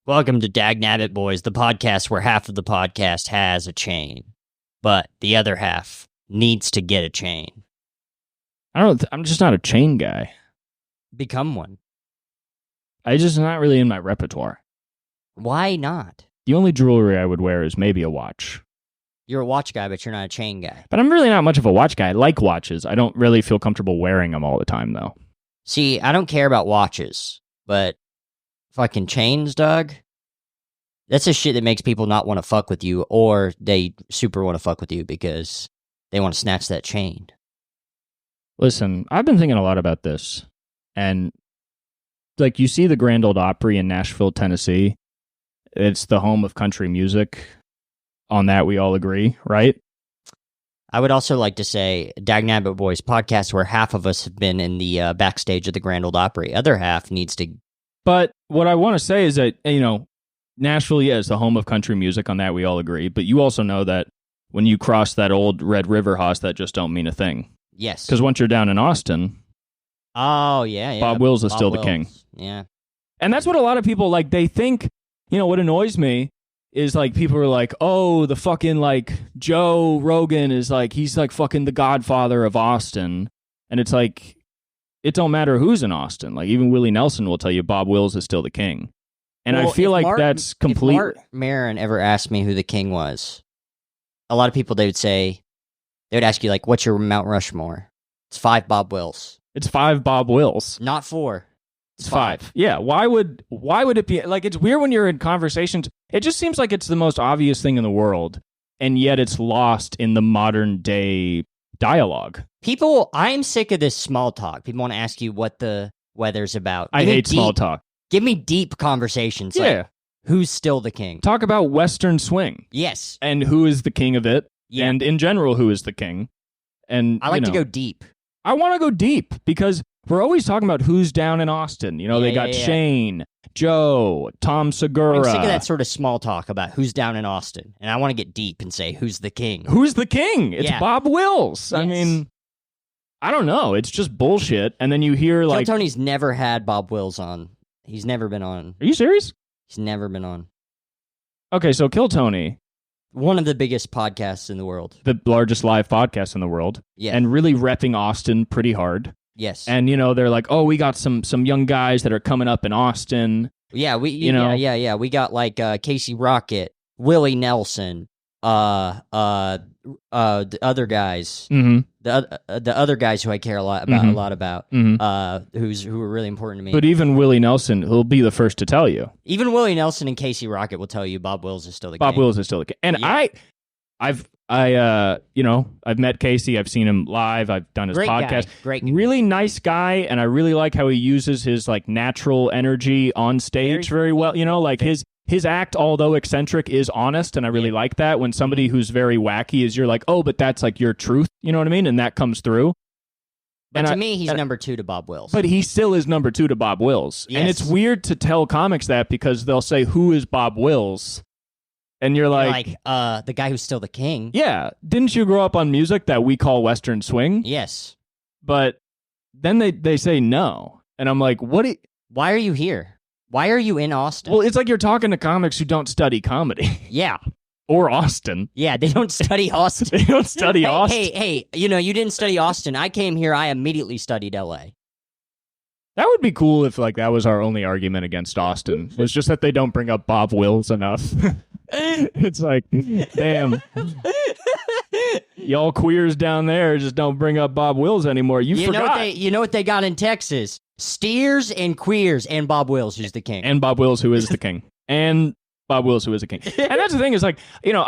Welcome to Daggnabit, boys, the podcast where half of the podcast has a chain, but the other half needs to get a chain. I'm just not a chain guy. Become one. It's just not really in my repertoire. Why not? The only jewelry I would wear is maybe a watch. You're a watch guy, but you're not a chain guy. But I'm really not much of a watch guy. I like watches. I don't really feel comfortable wearing them all the time, though. See, I don't care about watches, but fucking chains, Doug, that's the shit that makes people not want to fuck with you, or they super want to fuck with you because they want to snatch that chain. Listen, I've been thinking a lot about this, and like you see the Grand Ole Opry in Nashville, Tennessee. It's the home of country music. On that, we all agree, right? I would also like to say, Daggnabit Boys podcast, where half of us have been in the backstage of the Grand Ole Opry. Other half needs to. But what I want to say is that, Nashville, is the home of country music. On that, we all agree. But you also know that when you cross that old Red River hoss, that just don't mean a thing. Yes. Because once you're down in Austin, oh, yeah. Bob Wills is still the king. Yeah. And that's what a lot of people, they think, what annoys me is, people are like, oh, the fucking, Joe Rogan is, he's, fucking the godfather of Austin. And it's it don't matter who's in Austin. Even Willie Nelson will tell you Bob Wills is still the king. And I feel like that's complete. If Mark Maron ever asked me who the king was, a lot of people, they would ask you, what's your Mount Rushmore? It's 5 Bob Wills. It's 5 Bob Wills. Not 4. It's 5. Yeah, why would it be, it's weird when you're in conversations. It just seems like it's the most obvious thing in the world, and yet it's lost in the modern day dialogue. I'm sick of this small talk. People want to ask you what the weather's about. I hate small talk. Give me deep conversations. Yeah. Who's still the king? Talk about Western swing. Yes. And who is the king of it. Yeah. And in general, who is the king. And I like to go deep. I want to go deep because we're always talking about who's down in Austin. They got Shane, Joe, Tom Segura. I'm sick of that sort of small talk about who's down in Austin. And I want to get deep and say, who's the king? Who's the king? It's Bob Wills. Yes. I mean, I don't know. It's just bullshit. And then you hear Kill Tony's never had Bob Wills on. He's never been on. Are you serious? He's never been on. Okay, so Kill Tony. One of the biggest podcasts in the world. The largest live podcast in the world. Yeah. And really repping Austin pretty hard. Yes. And, they're like, oh, we got some young guys that are coming up in Austin. Yeah, we got Casey Rocket, Willie Nelson, the other guys. Mm-hmm. The other guys who I care a lot about, mm-hmm. Who are really important to me. But even Willie Nelson, he'll be the first to tell you. Even Willie Nelson and Casey Rocket will tell you Bob Wills is still the king. Bob Wills is still the king. And yeah. I've met Casey. I've seen him live. I've done his podcast. Great guy. Really nice guy, and I really like how he uses his natural energy on stage very well. His act, although eccentric, is honest, and I really like that. When somebody who's very wacky is, you're like, oh, but that's your truth. You know what I mean? And that comes through. But to me, he's number 2 to Bob Wills. But he still is number 2 to Bob Wills. Yes. And it's weird to tell comics that because they'll say, who is Bob Wills? And you're like, the guy who's still the king. Yeah. Didn't you grow up on music that we call Western swing? Yes. But then they say no. And I'm like, why are you here? Why are you in Austin? Well, it's like you're talking to comics who don't study comedy. Yeah. Or Austin. Yeah, they don't study Austin. They don't study Austin. Hey, you didn't study Austin. I came here, I immediately studied LA. That would be cool if that was our only argument against Austin. Was just that they don't bring up Bob Wills enough. It's like, damn. Y'all queers down there just don't bring up Bob Wills anymore. You forgot. You know what they got in Texas? Steers and queers and Bob Wills, who's the king. And Bob Wills, who is the king. And Bob Wills, who is the king. And that's the thing is I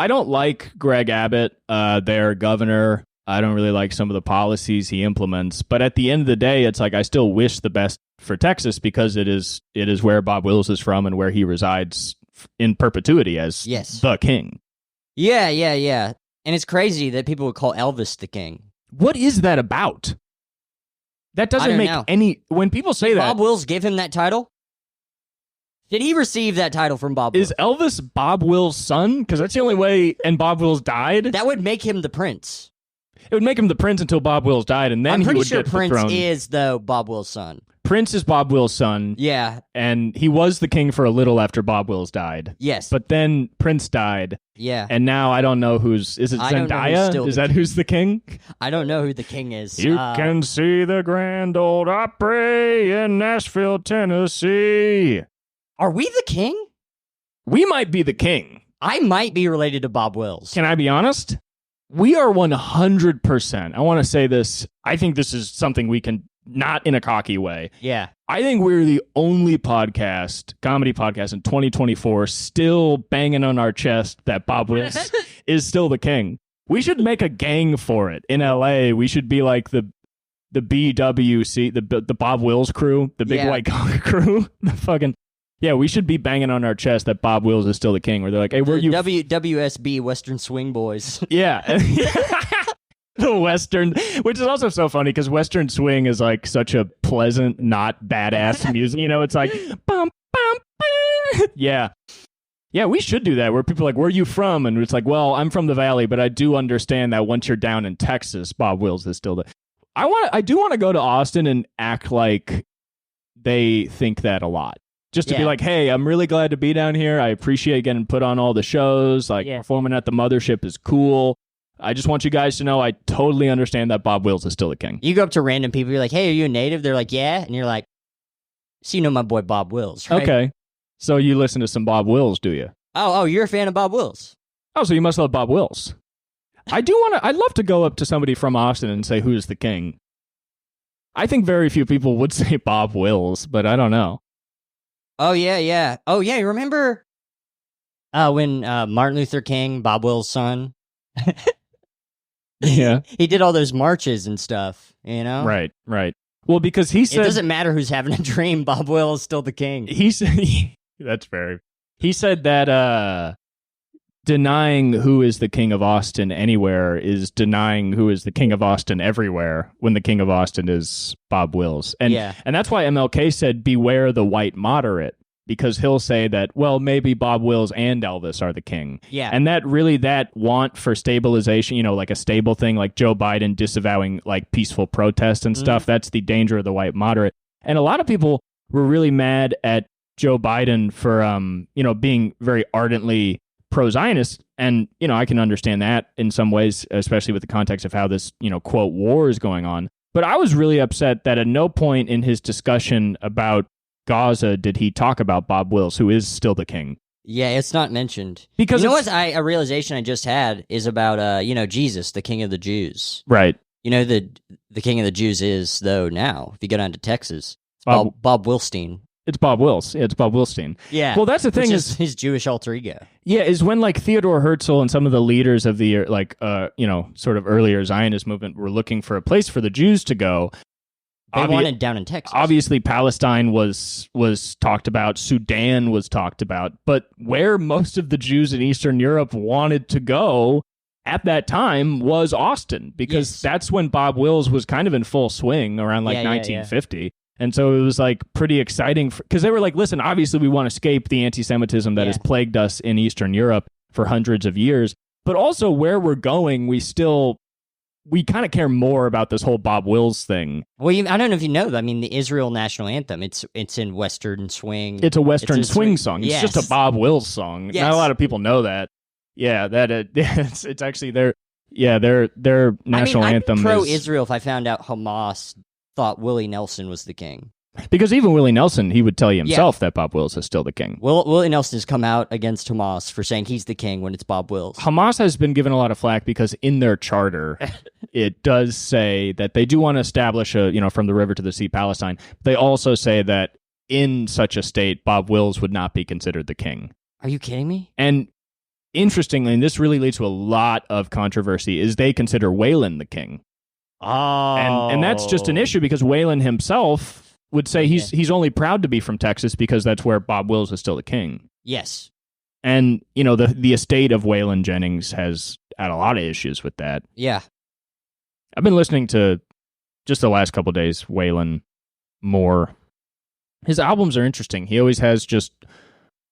don't like Greg Abbott, their governor. I don't really like some of the policies he implements. But at the end of the day, it's I still wish the best for Texas because it is where Bob Wills is from and where he resides in perpetuity as the king. Yeah. And it's crazy that people would call Elvis the king. What is that about? That doesn't make any... When people say that... Bob Wills give him that title? Did he receive that title from Bob Wills? Is Elvis Bob Wills' son? Because that's the only way... And Bob Wills died? That would make him the prince. It would make him the prince until Bob Wills died, and then he would get the throne. I'm pretty sure Prince is, though, Bob Wills' son. Prince is Bob Wills' son. Yeah. And he was the king for a little after Bob Wills died. Yes. But then Prince died. Yeah. And now I don't know is it Zendaya? Is that who's the king? I don't know who the king is. You can see the Grand Ole Opry in Nashville, Tennessee. Are we the king? We might be the king. I might be related to Bob Wills. Can I be honest? We are 100%. I want to say this. I think this is something we can, not in a cocky way. Yeah. I think we're the only comedy podcast in 2024 still banging on our chest that Bob Wills is still the king. We should make a gang for it in LA. We should be like the BWC, the Bob Wills crew, the big white collar crew. The fucking... Yeah, we should be banging on our chest that Bob Wills is still the king. Where they're like, "Hey, where you?" WSB, Western Swing Boys. Yeah, the Western, which is also so funny because Western Swing is like such a pleasant, not badass music. You know, it's like, bum, bum, bum. Yeah, we should do that. Where people are like, "Where are you from?" And it's like, "Well, I'm from the Valley, but I do understand that once you're down in Texas, Bob Wills is still the." I do want to go to Austin and act like they think that a lot. Just to be like, hey, I'm really glad to be down here. I appreciate getting put on all the shows. Like, performing at the Mothership is cool. I just want you guys to know I totally understand that Bob Wills is still the king. You go up to random people, you're like, hey, are you a native? They're like, yeah. And you're like, so you know my boy Bob Wills, right? Okay. So you listen to some Bob Wills, do you? Oh, you're a fan of Bob Wills. Oh, so you must love Bob Wills. I'd love to go up to somebody from Austin and say, who's the king? I think very few people would say Bob Wills, but I don't know. Oh, yeah. Oh, yeah, you remember when Martin Luther King, Bob Wills' son? Yeah. He did all those marches and stuff, you know? Right. Well, because he said... It doesn't matter who's having a dream, Bob Wills is still the king. He said... That's fair. He said that denying who is the king of Austin anywhere is denying who is the king of Austin everywhere when the king of Austin is Bob Wills. And that's why MLK said, beware the white moderate, because he'll say that, well, maybe Bob Wills and Elvis are the king. Yeah. And that want for stabilization, you know, like a stable thing, like Joe Biden disavowing like peaceful protest and stuff, that's the danger of the white moderate. And a lot of people were really mad at Joe Biden for, being very ardently pro-Zionist, and I can understand that in some ways, especially with the context of how this quote war is going on. But I was really upset that at no point in his discussion about Gaza did he talk about Bob Wills, who is still the king. Yeah, it's not mentioned. Because a realization I just had is about Jesus, the King of the Jews. Right. The King of the Jews is though now. If you go down to Texas, Bob Wilstein. It's Bob Wills. Yeah, it's Bob Wilstein. Yeah. Well, that's the thing is his Jewish alter ego. Yeah, is when like Theodore Herzl and some of the leaders of the sort of earlier Zionist movement were looking for a place for the Jews to go. They wanted down in Texas. Obviously, Palestine was talked about. Sudan was talked about. But where most of the Jews in Eastern Europe wanted to go at that time was Austin, because that's when Bob Wills was kind of in full swing around 1950. Yeah. And so it was like pretty exciting because they were like, listen, obviously we want to escape the anti-Semitism that has plagued us in Eastern Europe for hundreds of years. But also where we're going, we kind of care more about this whole Bob Wills thing. Well, I don't know if you know, I mean, the Israel national anthem, it's in Western swing. It's a Western swing song. It's just a Bob Wills song. Yes. Not a lot of people know that. Yeah, it's actually their national anthem. I'm pro-Israel if I found out Hamas thought Willie Nelson was the king. Because even Willie Nelson, he would tell you himself that Bob Wills is still the king. Willie Nelson has come out against Hamas for saying he's the king when it's Bob Wills. Hamas has been given a lot of flack because in their charter, it does say that they do want to establish from the river to the sea Palestine. They also say that in such a state, Bob Wills would not be considered the king. Are you kidding me? And interestingly, and this really leads to a lot of controversy, is they consider Whalen the king. Oh. And that's just an issue because Whalen himself would say he's only proud to be from Texas because that's where Bob Wills is still the king. Yes. And, the estate of Waylon Jennings has had a lot of issues with that. Yeah. I've been listening to, just the last couple of days, Waylon more. His albums are interesting. He always has just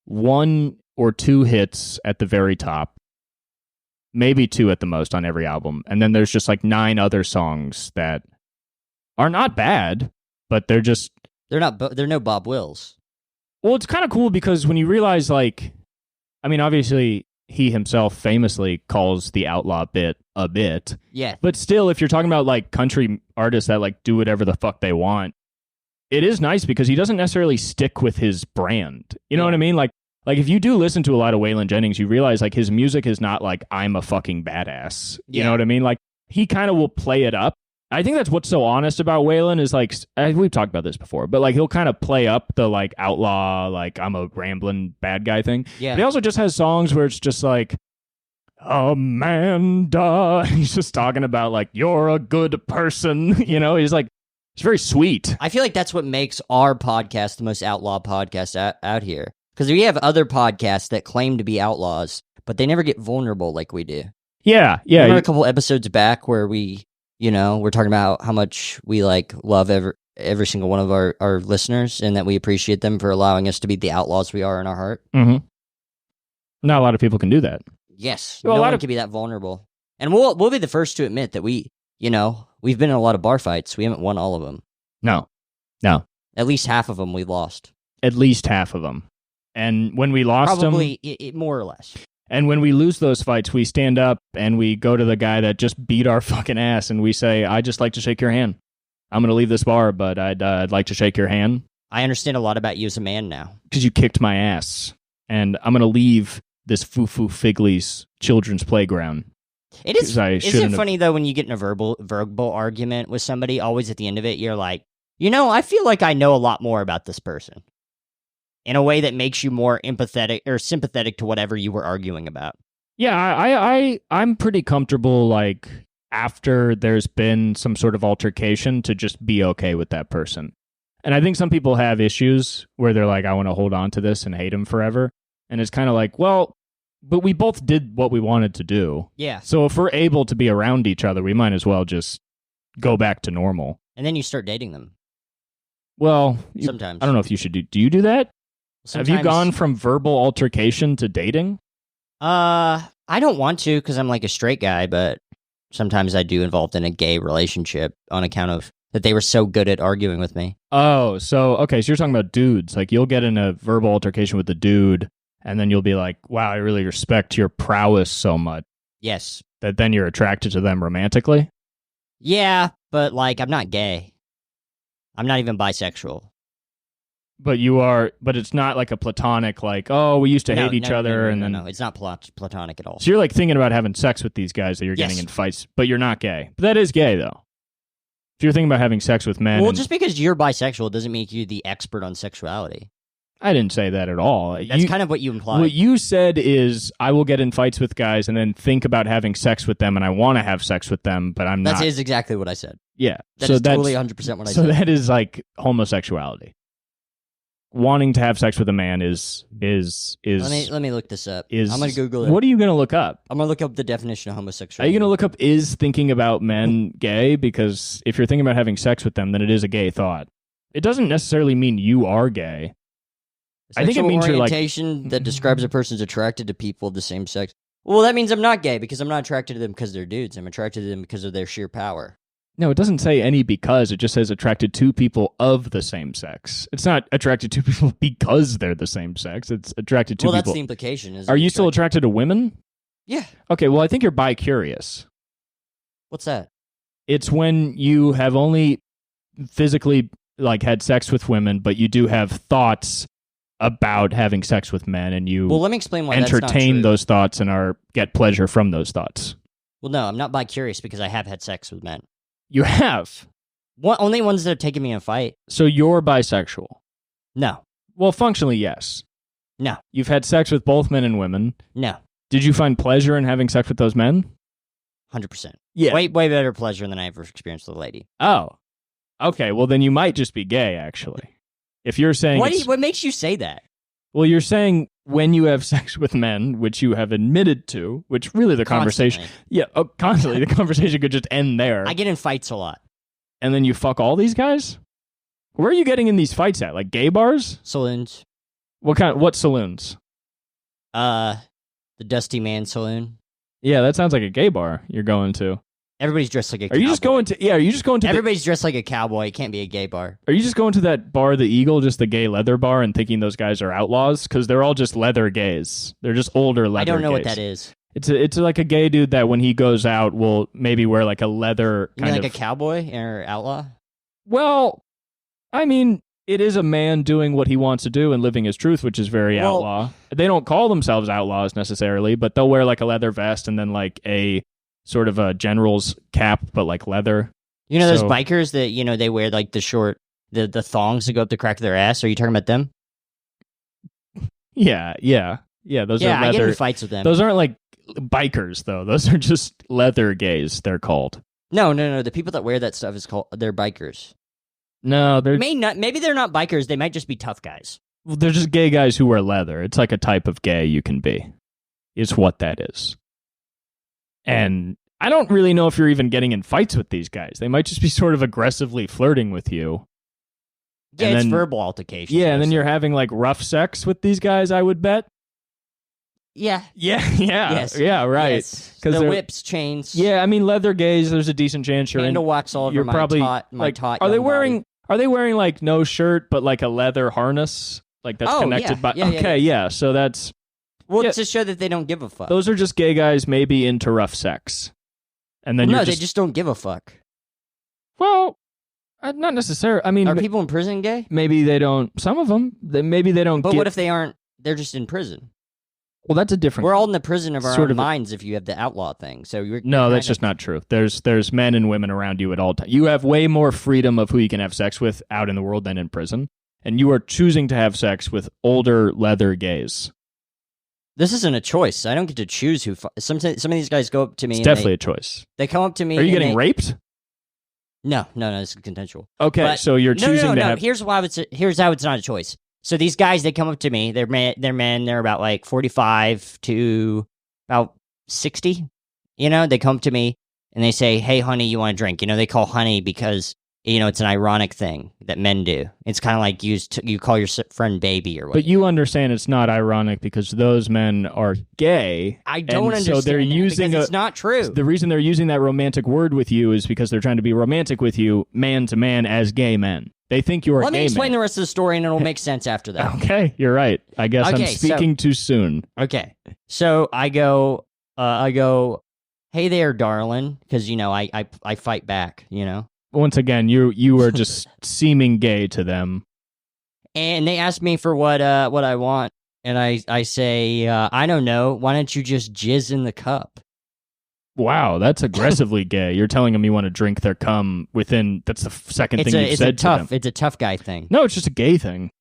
one or two hits at the very top. Maybe two at the most on every album. And then there's just like 9 other songs that are not bad, but they're just, They're no Bob Wills. Well, it's kind of cool because when you realize, like, I mean, obviously he himself famously calls the outlaw bit a bit. Yeah. But still, if you're talking about like country artists that like do whatever the fuck they want, it is nice because he doesn't necessarily stick with his brand. You know what I mean? Like if you do listen to a lot of Waylon Jennings, you realize like his music is not like I'm a fucking badass. You know what I mean? Like he kind of will play it up. I think that's what's so honest about Waylon is like we've talked about this before, but like he'll kind of play up the like outlaw, like I'm a rambling bad guy thing. Yeah. But he also just has songs where it's just like Amanda. He's just talking about like you're a good person. You know, he's like it's very sweet. I feel like that's what makes our podcast the most outlaw podcast out here. Because we have other podcasts that claim to be outlaws, but they never get vulnerable like we do. Yeah. Remember a couple episodes back where we're talking about how much we like love every single one of our listeners and that we appreciate them for allowing us to be the outlaws we are in our heart. Mm-hmm. Not a lot of people can do that. Yes. Well, no one can be that vulnerable. And we'll be the first to admit that we've been in a lot of bar fights. We haven't won all of them. No. At least half of them we lost. At least half of them. And when we lost them... Probably more or less. And when we lose those fights, we stand up and we go to the guy that just beat our fucking ass and we say, I'd just like to shake your hand. I'm going to leave this bar, but I'd like to shake your hand. I understand a lot about you as a man now. Because you kicked my ass. And I'm going to leave this Foo-Foo Figley's children's playground. Isn't it funny, though, when you get in a verbal argument with somebody, always at the end of it, you're like, I feel like I know a lot more about this person. In a way that makes you more empathetic or sympathetic to whatever you were arguing about. Yeah, I'm pretty comfortable, like, after there's been some sort of altercation to just be okay with that person. And I think some people have issues where they're like, I want to hold on to this and hate him forever. And it's kind of like, well, but we both did what we wanted to do. Yeah. So if we're able to be around each other, we might as well just go back to normal. And then you start dating them. Well, sometimes. I don't know if you should do you do that? Sometimes. Have you gone from verbal altercation to dating? I don't want to because I'm like a straight guy, but sometimes I do involved in a gay relationship on account of that they were so good at arguing with me. Oh, so you're talking about dudes. Like you'll get in a verbal altercation with the dude and then you'll be like, wow, I really respect your prowess so much. Yes. That then you're attracted to them romantically? Yeah, but like I'm not gay. I'm not even bisexual. But it's not like a platonic, like, oh, we used to hate each other. No, it's not platonic at all. So you're like thinking about having sex with these guys that you're getting in fights, but you're not gay. But that is gay, though. If you're thinking about having sex with men. Well, just because you're bisexual doesn't make you the expert on sexuality. I didn't say that at all. That's kind of what you implied. What you said is, I will get in fights with guys and then think about having sex with them, and I want to have sex with them, but I'm not. That is exactly what I said. Yeah. That's totally 100% what I said. So that is like homosexuality. Wanting to have sex with a man is Let me look this up. I'm gonna Google it. What are you gonna look up? I'm gonna look up the definition of homosexuality. Are you gonna look up is thinking about men gay? Because if you're thinking about having sex with them, then it is a gay thought. It doesn't necessarily mean you are gay. I think it means orientation that describes a person's attracted to people of the same sex. Well, that means I'm not gay because I'm not attracted to them because they're dudes. I'm attracted to them because of their sheer power. No, it doesn't say any because. It just says attracted to people of the same sex. It's not attracted to people because they're the same sex. It's attracted to people. Well, that's the implication. Are you still attracted to women? Yeah. Okay, well, I think you're bi-curious. What's that? It's when you have only physically like had sex with women, but you do have thoughts about having sex with men, and you let me explain why that's not entertain true. those thoughts and get pleasure from those thoughts. Well, no, I'm not bi-curious because I have had sex with men. You have? Only ones that have taken me in a fight. So you're bisexual? No. Well, functionally, yes. No. You've had sex with both men and women? No. Did you find pleasure in having sex with those men? 100%. Yeah. Way better pleasure than I ever experienced with a lady. Oh. Okay, well then you might just be gay, actually. If you're saying... What makes you say that? Well, you're saying when you have sex with men, which you have admitted to, which really the conversation... Yeah, constantly. The conversation could just end there. I get in fights a lot. And then you fuck all these guys? Where are you getting in these fights at? Like gay bars? Saloons. What saloons? The Dusty Man Saloon. Yeah, that sounds like a gay bar you're going to. Everybody's dressed like a Are cowboy. you just going to? Yeah. Are you just going to? Everybody's dressed like a cowboy. It can't be a gay bar. Are you just going to that bar, the Eagle, just the gay leather bar, and thinking those guys are outlaws? Because they're all just leather gays. They're just older leather. I don't know gays. what that is. It's like a gay dude that when he goes out will maybe wear like a leather You mean like a cowboy or outlaw? Well, I mean, it is a man doing what he wants to do and living his truth, which is very outlaw. They don't call themselves outlaws necessarily, but they'll wear like a leather vest and then like a sort of a general's cap, but like leather. You know those bikers that, you know, they wear like the short, the thongs that go up the crack of their ass? Are you talking about them? Yeah. Those are leather. I get in fights with them. Those aren't like bikers though. Those are just leather gays. They're called. No. The people that wear that stuff they're bikers. No, Maybe they're not bikers. They might just be tough guys. Well, they're just gay guys who wear leather. It's like a type of gay you can be. It's what that is. And I don't really know if you're even getting in fights with these guys. They might just be sort of aggressively flirting with you. Yeah, it's verbal altercation. Yeah, and then you're having like rough sex with these guys, I would bet. Yeah. Yes. Yeah, right. Yes. The whips, chains. Yeah, I mean leather gays, there's a decent chance you're handle wax all over you're my probably taut Are they body. Are they wearing like no shirt but like a leather harness? Like that's connected by yeah. So that's it's to show that they don't give a fuck. Those are just gay guys maybe into rough sex. And then they just don't give a fuck. Well, not necessarily. I mean, are people in prison gay? Maybe they don't. Some of them. Maybe they don't. But what if they aren't? They're just in prison. Well, that's a different. We're all in the prison of our own minds. If you have the outlaw thing, so no, that's just not true. There's men and women around you at all times. You have way more freedom of who you can have sex with out in the world than in prison, and you are choosing to have sex with older leather gays. This isn't a choice. I don't get to choose who. Some of these guys go up to me. It's definitely a choice. They come up to me. Are you getting raped? No, this is consensual. Okay, so you're choosing to have. Here's how it's not a choice. So these guys, they come up to me. They're men. They're about like 45 to about 60. You know, they come up to me and they say, "Hey, honey, you want a drink?" You know, they call honey because it's an ironic thing that men do. It's kind of like you call your friend baby or whatever. But you understand it's not ironic because those men are gay. I don't understand. So they're using it's not true. The reason they're using that romantic word with you is because they're trying to be romantic with you, man to man, as gay men. They think you're a gay man. Let me explain the rest of the story, and it'll make sense after that. Okay, you're right. I guess I'm speaking too soon. Okay, so I go, hey there, darling, because I fight back. Once again, you are just seeming gay to them. And they ask me for what I want, and I say, I don't know. Why don't you just jizz in the cup? Wow, that's aggressively gay. You're telling them you want to drink their cum within. That's the second thing you've said to them. It's a tough guy thing. No, it's just a gay thing.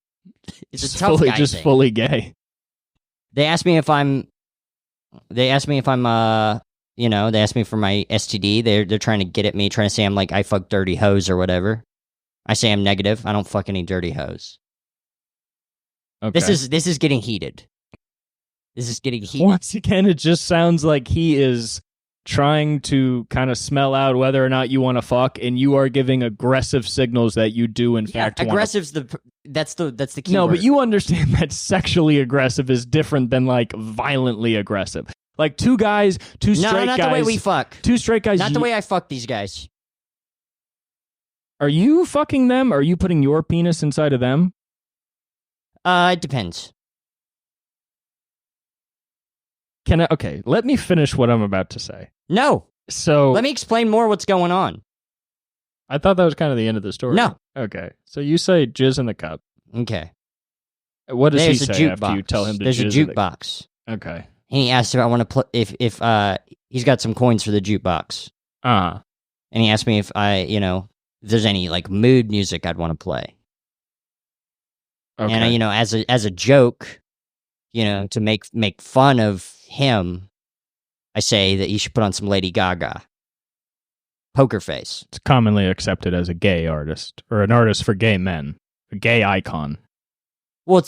It's a tough guy thing. Fully gay. They ask me if I'm. They ask me for my STD. They're trying to get at me, trying to say I'm like I fuck dirty hoes or whatever. I say I'm negative. I don't fuck any dirty hoes. Okay. This is getting heated. Once again, it just sounds like he is trying to kind of smell out whether or not you want to fuck, and you are giving aggressive signals that you do in fact want to. Aggressive's that's the key No, word. but you understand that sexually aggressive is different than like violently aggressive. Like two straight guys. No, not the way we fuck. Two straight guys. Not the way I fuck these guys. Are you fucking them? Are you putting your penis inside of them? It depends. Okay, let me finish what I'm about to say. No. So let me explain more what's going on. I thought that was kind of the end of the story. No. Okay. So you say jizz in the cup. Okay. What does he say after you tell him to There's jizz a jukebox. Okay. And he asked if I want to play if he's got some coins for the jukebox. And he asked me if if there's any like mood music I'd want to play. Okay. And as a joke, to make fun of him, I say that you should put on some Lady Gaga. Poker Face. It's commonly accepted as a gay artist or an artist for gay men, a gay icon. Well,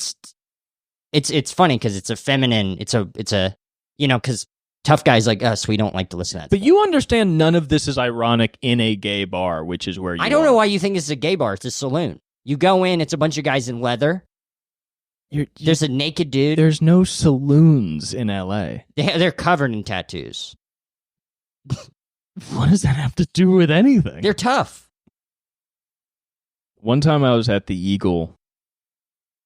it's funny because it's a feminine. It's a because tough guys like us, we don't like to listen to that. But you understand none of this is ironic in a gay bar, which is where you. I don't know why you think it's a gay bar. It's a saloon. You go in, it's a bunch of guys in leather. There's a naked dude. There's no saloons in LA. They're covered in tattoos. What does that have to do with anything? They're tough. One time I was at the Eagle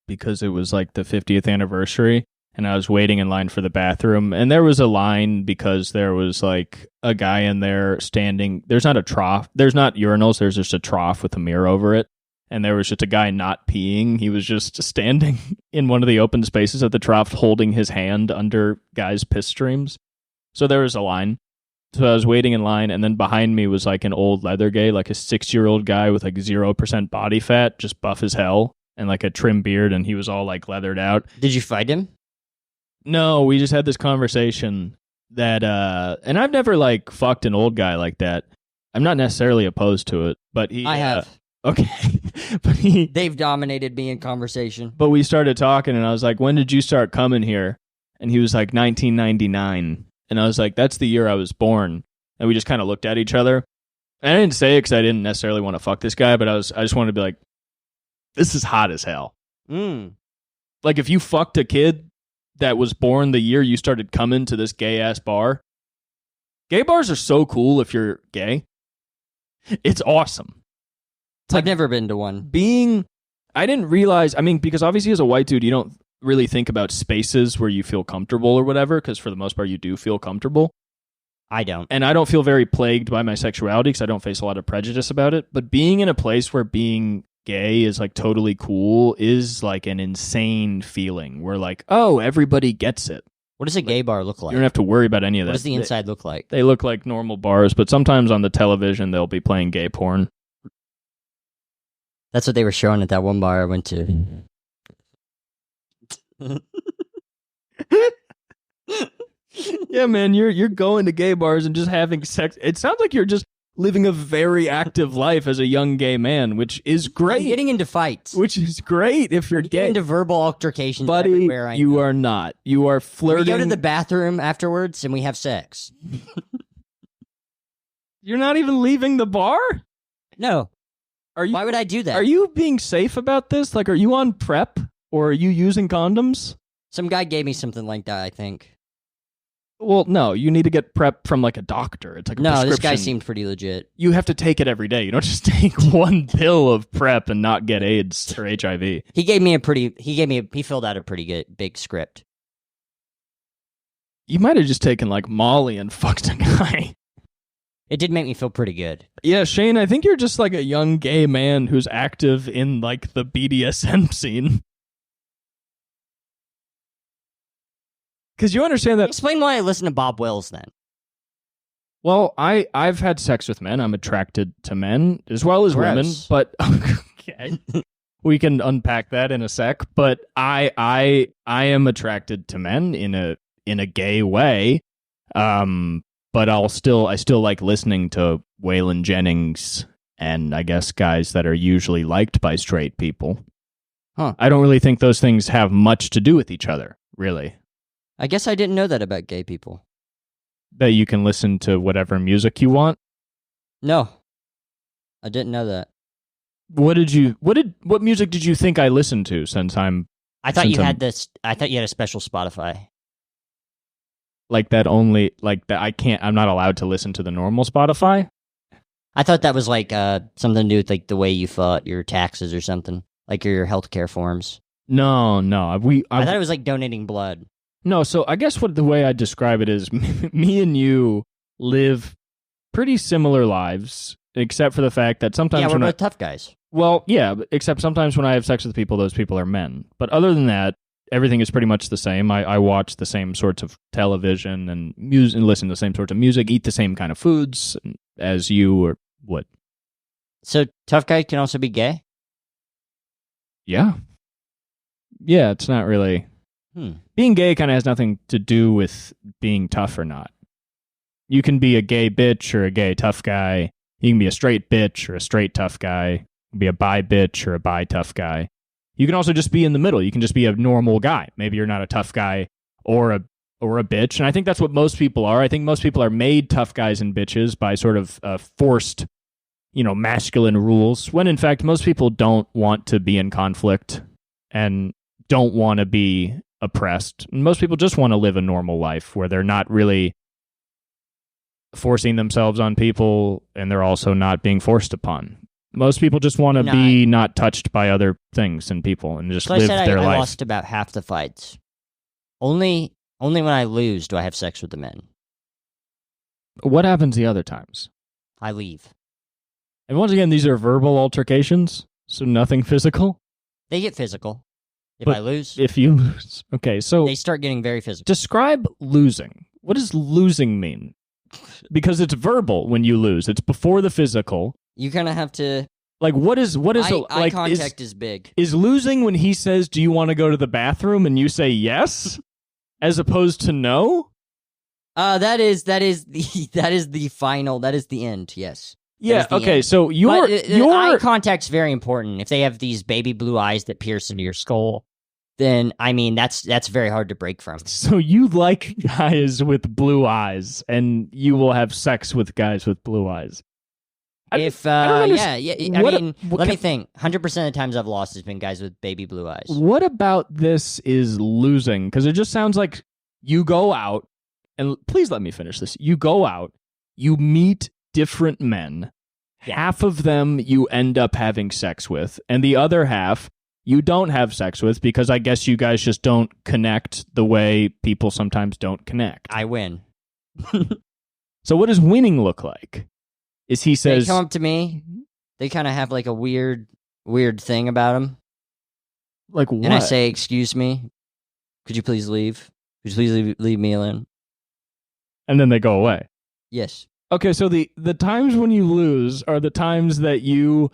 because it was like the 50th anniversary, and I was waiting in line for the bathroom, and there was a line because there was like a guy in there standing. There's not a trough. There's not urinals. There's just a trough with a mirror over it. And there was just a guy not peeing. He was just standing in one of the open spaces at the trough holding his hand under guys' piss streams. So there was a line. So I was waiting in line, and then behind me was like an old leather gay, like a 6-year-old guy with like 0% body fat, just buff as hell, and like a trim beard, and he was all like leathered out. Did you fight him? No, we just had this conversation that, and I've never like fucked an old guy like that. I'm not necessarily opposed to it, but I have. Okay. But they've dominated me in conversation. But we started talking, and I was like, when did you start coming here? And he was like, 1999. And I was like, that's the year I was born. And we just kind of looked at each other. And I didn't say it because I didn't necessarily want to fuck this guy, but I just wanted to be like, this is hot as hell. Like, if you fucked a kid that was born the year you started coming to this gay-ass bar, gay bars are so cool if you're gay. It's awesome. I've never been to one. I didn't realize, I mean, because obviously as a white dude, you don't really think about spaces where you feel comfortable or whatever, because for the most part, you do feel comfortable. I don't. And I don't feel very plagued by my sexuality because I don't face a lot of prejudice about it. But being in a place where being gay is like totally cool is like an insane feeling where like, oh, everybody gets it. What does a gay bar look like? You don't have to worry about any of that. What does the inside look like? They look like normal bars, but sometimes on the television, they'll be playing gay porn. That's what they were showing at that one bar I went to. Yeah, man, you're going to gay bars and just having sex. It sounds like you're just living a very active life as a young gay man, which is great. I'm getting into fights. Which is great if you're gay. Into verbal altercations Buddy, everywhere I you know. are not. You are flirting. We go to the bathroom afterwards and we have sex. You're not even leaving the bar? No. Are you? Why would I do that? Are you being safe about this? Like, are you on PrEP? Or are you using condoms? Some guy gave me something like that, I think. Well, no, you need to get PrEP from like a doctor. It's like a prescription. This guy seemed pretty legit. You have to take it every day. You don't just take one pill of PrEP and not get AIDS or HIV. He filled out a pretty good big script. You might have just taken like Molly and fucked a guy. It did make me feel pretty good. Yeah, Shane, I think you're just like a young gay man who's active in like the BDSM scene. Because you understand that. Explain why I listen to Bob Wills then. Well, I've had sex with men. I'm attracted to men as well as women. But okay, we can unpack that in a sec. But I am attracted to men in a gay way. But I still like listening to Waylon Jennings and I guess guys that are usually liked by straight people. Huh. I don't really think those things have much to do with each other, really. I guess I didn't know that about gay people. That you can listen to whatever music you want? No. I didn't know that. What music did you think I listened to since I'm I thought you had a special Spotify. Like that I'm not allowed to listen to the normal Spotify? I thought that was like something to do with like the way you fill out your taxes or something. Like your healthcare forms. No. I thought it was like donating blood. No, so I guess the way I describe it is me and you live pretty similar lives, except for the fact that sometimes we're both tough guys. Well, yeah, except sometimes when I have sex with people, those people are men. But other than that, everything is pretty much the same. I watch the same sorts of television and music, and listen to the same sorts of music, eat the same kind of foods as you or would. So tough guy can also be gay? Yeah. Yeah, it's not really... Being gay kind of has nothing to do with being tough or not. You can be a gay bitch or a gay tough guy. You can be a straight bitch or a straight tough guy. You can be a bi bitch or a bi tough guy. You can also just be in the middle. You can just be a normal guy. Maybe you're not a tough guy or a bitch. And I think that's what most people are. I think most people are made tough guys and bitches by sort of forced, masculine rules, when in fact most people don't want to be in conflict and don't want to be oppressed. Most people just want to live a normal life where they're not really forcing themselves on people, and they're also not being forced upon. Most people just want to be not touched by other things and people and just live their life. I lost about half the fights. Only when I lose do I have sex with the men. What happens the other times? I leave. And once again, these are verbal altercations, so nothing physical? They get physical. If I lose. If you lose. Okay, so... They start getting very physical. Describe losing. What does losing mean? Because it's verbal when you lose. It's before the physical. You kind of have to... Like, what is eye contact is big. Is losing when he says, do you want to go to the bathroom, and you say yes? As opposed to no? That is the final, that is the end, yes. Yeah, okay, end. So your eye contact's very important. If they have these baby blue eyes that pierce into your skull, then, I mean, that's very hard to break from. So you like guys with blue eyes, and you will have sex with guys with blue eyes. Let me think. 100% of the times I've lost has been guys with baby blue eyes. What about this is losing? Because it just sounds like you go out, and please let me finish this. You go out, you meet different men. Yeah. Half of them you end up having sex with, and the other half you don't have sex with because I guess you guys just don't connect the way people sometimes don't connect. I win. So what does winning look like? Is he says... They come up to me, they kind of have like a weird thing about them. Like what? And I say, excuse me, could you please leave? Could you please leave me alone? And then they go away. Yes. Okay, so the times when you lose are the times that you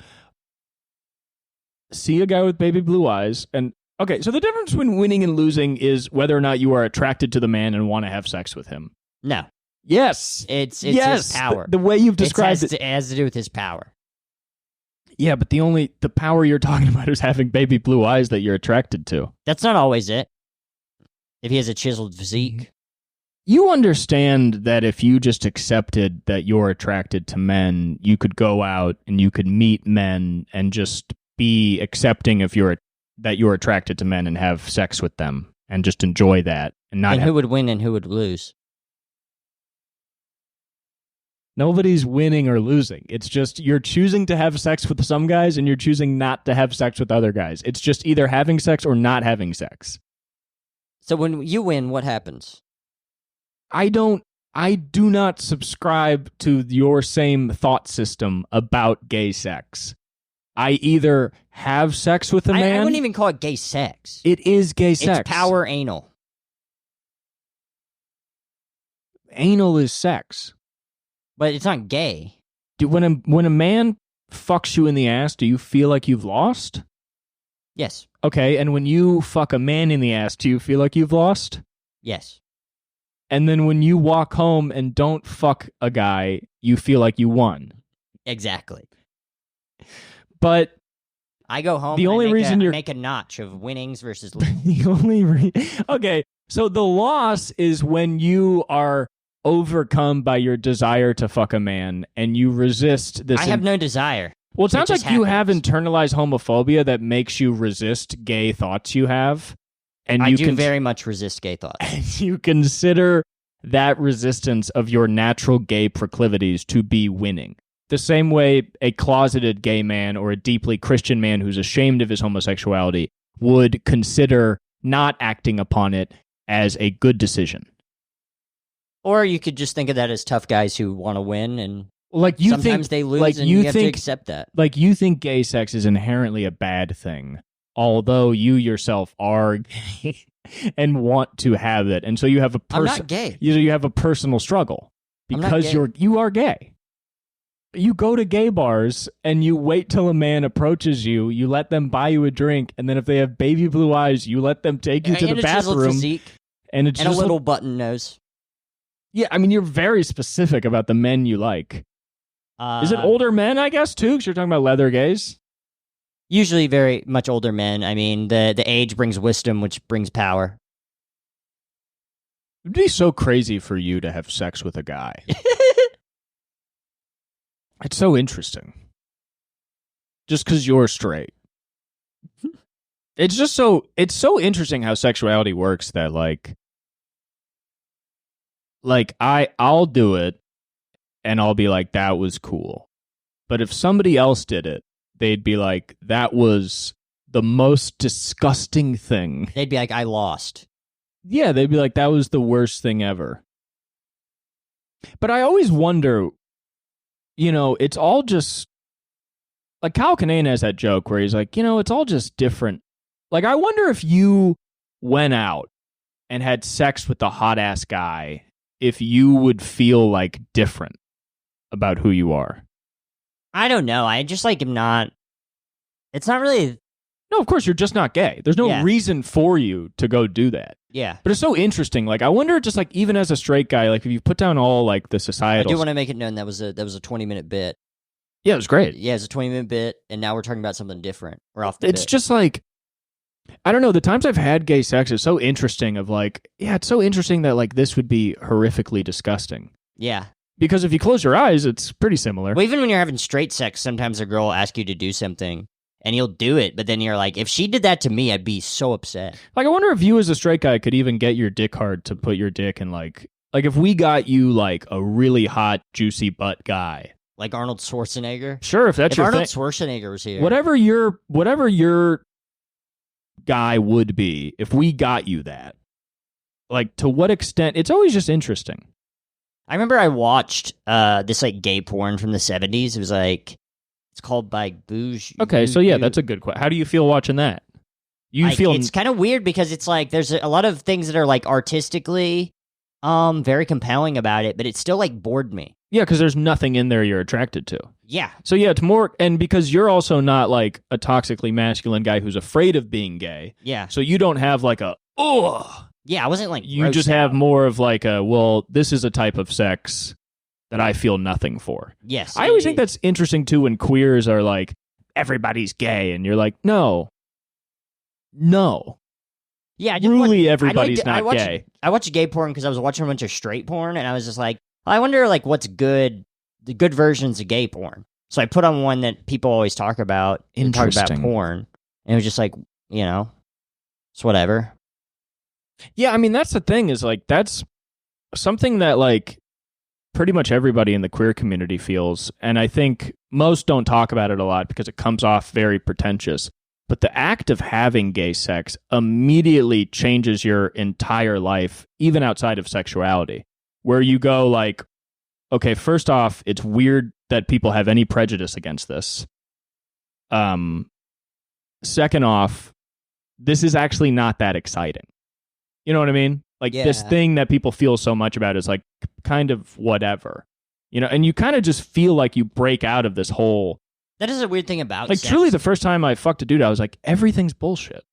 see a guy with baby blue eyes. And okay, so the difference between winning and losing is whether or not you are attracted to the man and want to have sex with him. No. Yes. It's his power. The way you've described it has to do with his power. Yeah, but the power you're talking about is having baby blue eyes that you're attracted to. That's not always it. If he has a chiseled physique. You understand that if you just accepted that you're attracted to men, you could go out and you could meet men and just be accepting of that you're attracted to men and have sex with them and just enjoy that. And who would win and who would lose? Nobody's winning or losing. It's just you're choosing to have sex with some guys and you're choosing not to have sex with other guys. It's just either having sex or not having sex. So when you win, what happens? I do not subscribe to your same thought system about gay sex. I either have sex with a man... I wouldn't even call it gay sex. It is gay sex. It's power anal. Anal is sex. But it's not gay. When a man fucks you in the ass, do you feel like you've lost? Yes. Okay, and when you fuck a man in the ass, do you feel like you've lost? Yes. And then when you walk home and don't fuck a guy, you feel like you won. Exactly. But I go home. The only reason you make a notch of winnings versus losing. Okay, so the loss is when you are overcome by your desire to fuck a man and you resist this. I have no desire. Well, it sounds like you have internalized homophobia that makes you resist gay thoughts you have. And I do very much resist gay thoughts. And you consider that resistance of your natural gay proclivities to be winning. The same way a closeted gay man or a deeply Christian man who's ashamed of his homosexuality would consider not acting upon it as a good decision. Or you could just think of that as tough guys who want to win, and sometimes they lose, and you have to accept that. Like, you think gay sex is inherently a bad thing, although you yourself are gay and want to have it, and so you have I'm not gay. You have a personal struggle because you are gay. You go to gay bars and you wait till a man approaches you. You let them buy you a drink, and then if they have baby blue eyes, you let them take you to the bathroom. Physique, and it's and a little button nose. Yeah, I mean, you're very specific about the men you like. Is it older men, I guess, too? Because you're talking about leather gays? Usually very much older men. I mean, the age brings wisdom, which brings power. It'd be so crazy for you to have sex with a guy. It's so interesting. Just because you're straight. It's so interesting how sexuality works that, like I'll do it, and I'll be like, that was cool. But if somebody else did it, they'd be like, that was the most disgusting thing. They'd be like, I lost. Yeah, they'd be like, that was the worst thing ever. But I always wonder, it's all just, like Kyle Kinane has that joke where he's like, it's all just different. Like, I wonder if you went out and had sex with a hot-ass guy, if you would feel like different about who you are. I don't know. I just like am not. It's not really. No, of course, you're just not gay. There's no reason for you to go do that. Yeah. But it's so interesting. Like, I wonder, just like, even as a straight guy, like, if you put down all, like, the societal... I do want to make it known that was a 20-minute bit. Yeah, it was great. Yeah, it was a 20-minute bit, and now we're talking about something different. We're off the It's bit. just, like... I don't know, the times I've had gay sex is so interesting of, like... Yeah, it's so interesting that, like, this would be horrifically disgusting. Yeah. Because if you close your eyes, it's pretty similar. Well, even when you're having straight sex, sometimes a girl will ask you to do something, and you'll do it, but then you're like, if she did that to me, I'd be so upset. Like, I wonder if you as a straight guy could even get your dick hard to put your dick in, like if we got you, like, a really hot, juicy butt guy. Like Arnold Schwarzenegger? Sure, if that's if your Arnold thing. Schwarzenegger was here. Whatever your guy would be, if we got you that. Like, to what extent? It's always just interesting. I remember I watched this, like, gay porn from the 70s. It was, like... It's called like Bouge. Okay, so yeah, that's a good question. How do you feel watching that? It's kind of weird because it's like there's a lot of things that are like artistically very compelling about it, but it still like bored me. Yeah, because there's nothing in there you're attracted to. Yeah. So yeah, it's more, and because you're also not like a toxically masculine guy who's afraid of being gay. Yeah. So you don't have like a, ugh. Yeah, I wasn't like You just have more of like a, well, this is a type of sex that I feel nothing for. Yes. I always think that's interesting too when queers are like, everybody's gay, and you're like, no. Yeah, truly everybody's not gay. I watched gay porn because I was watching a bunch of straight porn, and I was just like, I wonder like what's good, the good versions of gay porn. So I put on one that people always talk about and talk about porn, and it was just like, it's whatever. Yeah, I mean, that's the thing is like, that's something that like, pretty much everybody in the queer community feels, and I think most don't talk about it a lot because it comes off very pretentious. But the act of having gay sex immediately changes your entire life, even outside of sexuality, where you go like, okay, first off, it's weird that people have any prejudice against this. Second off, this is actually not that exciting. You know what I mean? Like this thing that people feel so much about is like kind of whatever, and you kind of just feel like you break out of this whole. That is a weird thing about like sex. Truly the first time I fucked a dude, I was like, everything's bullshit.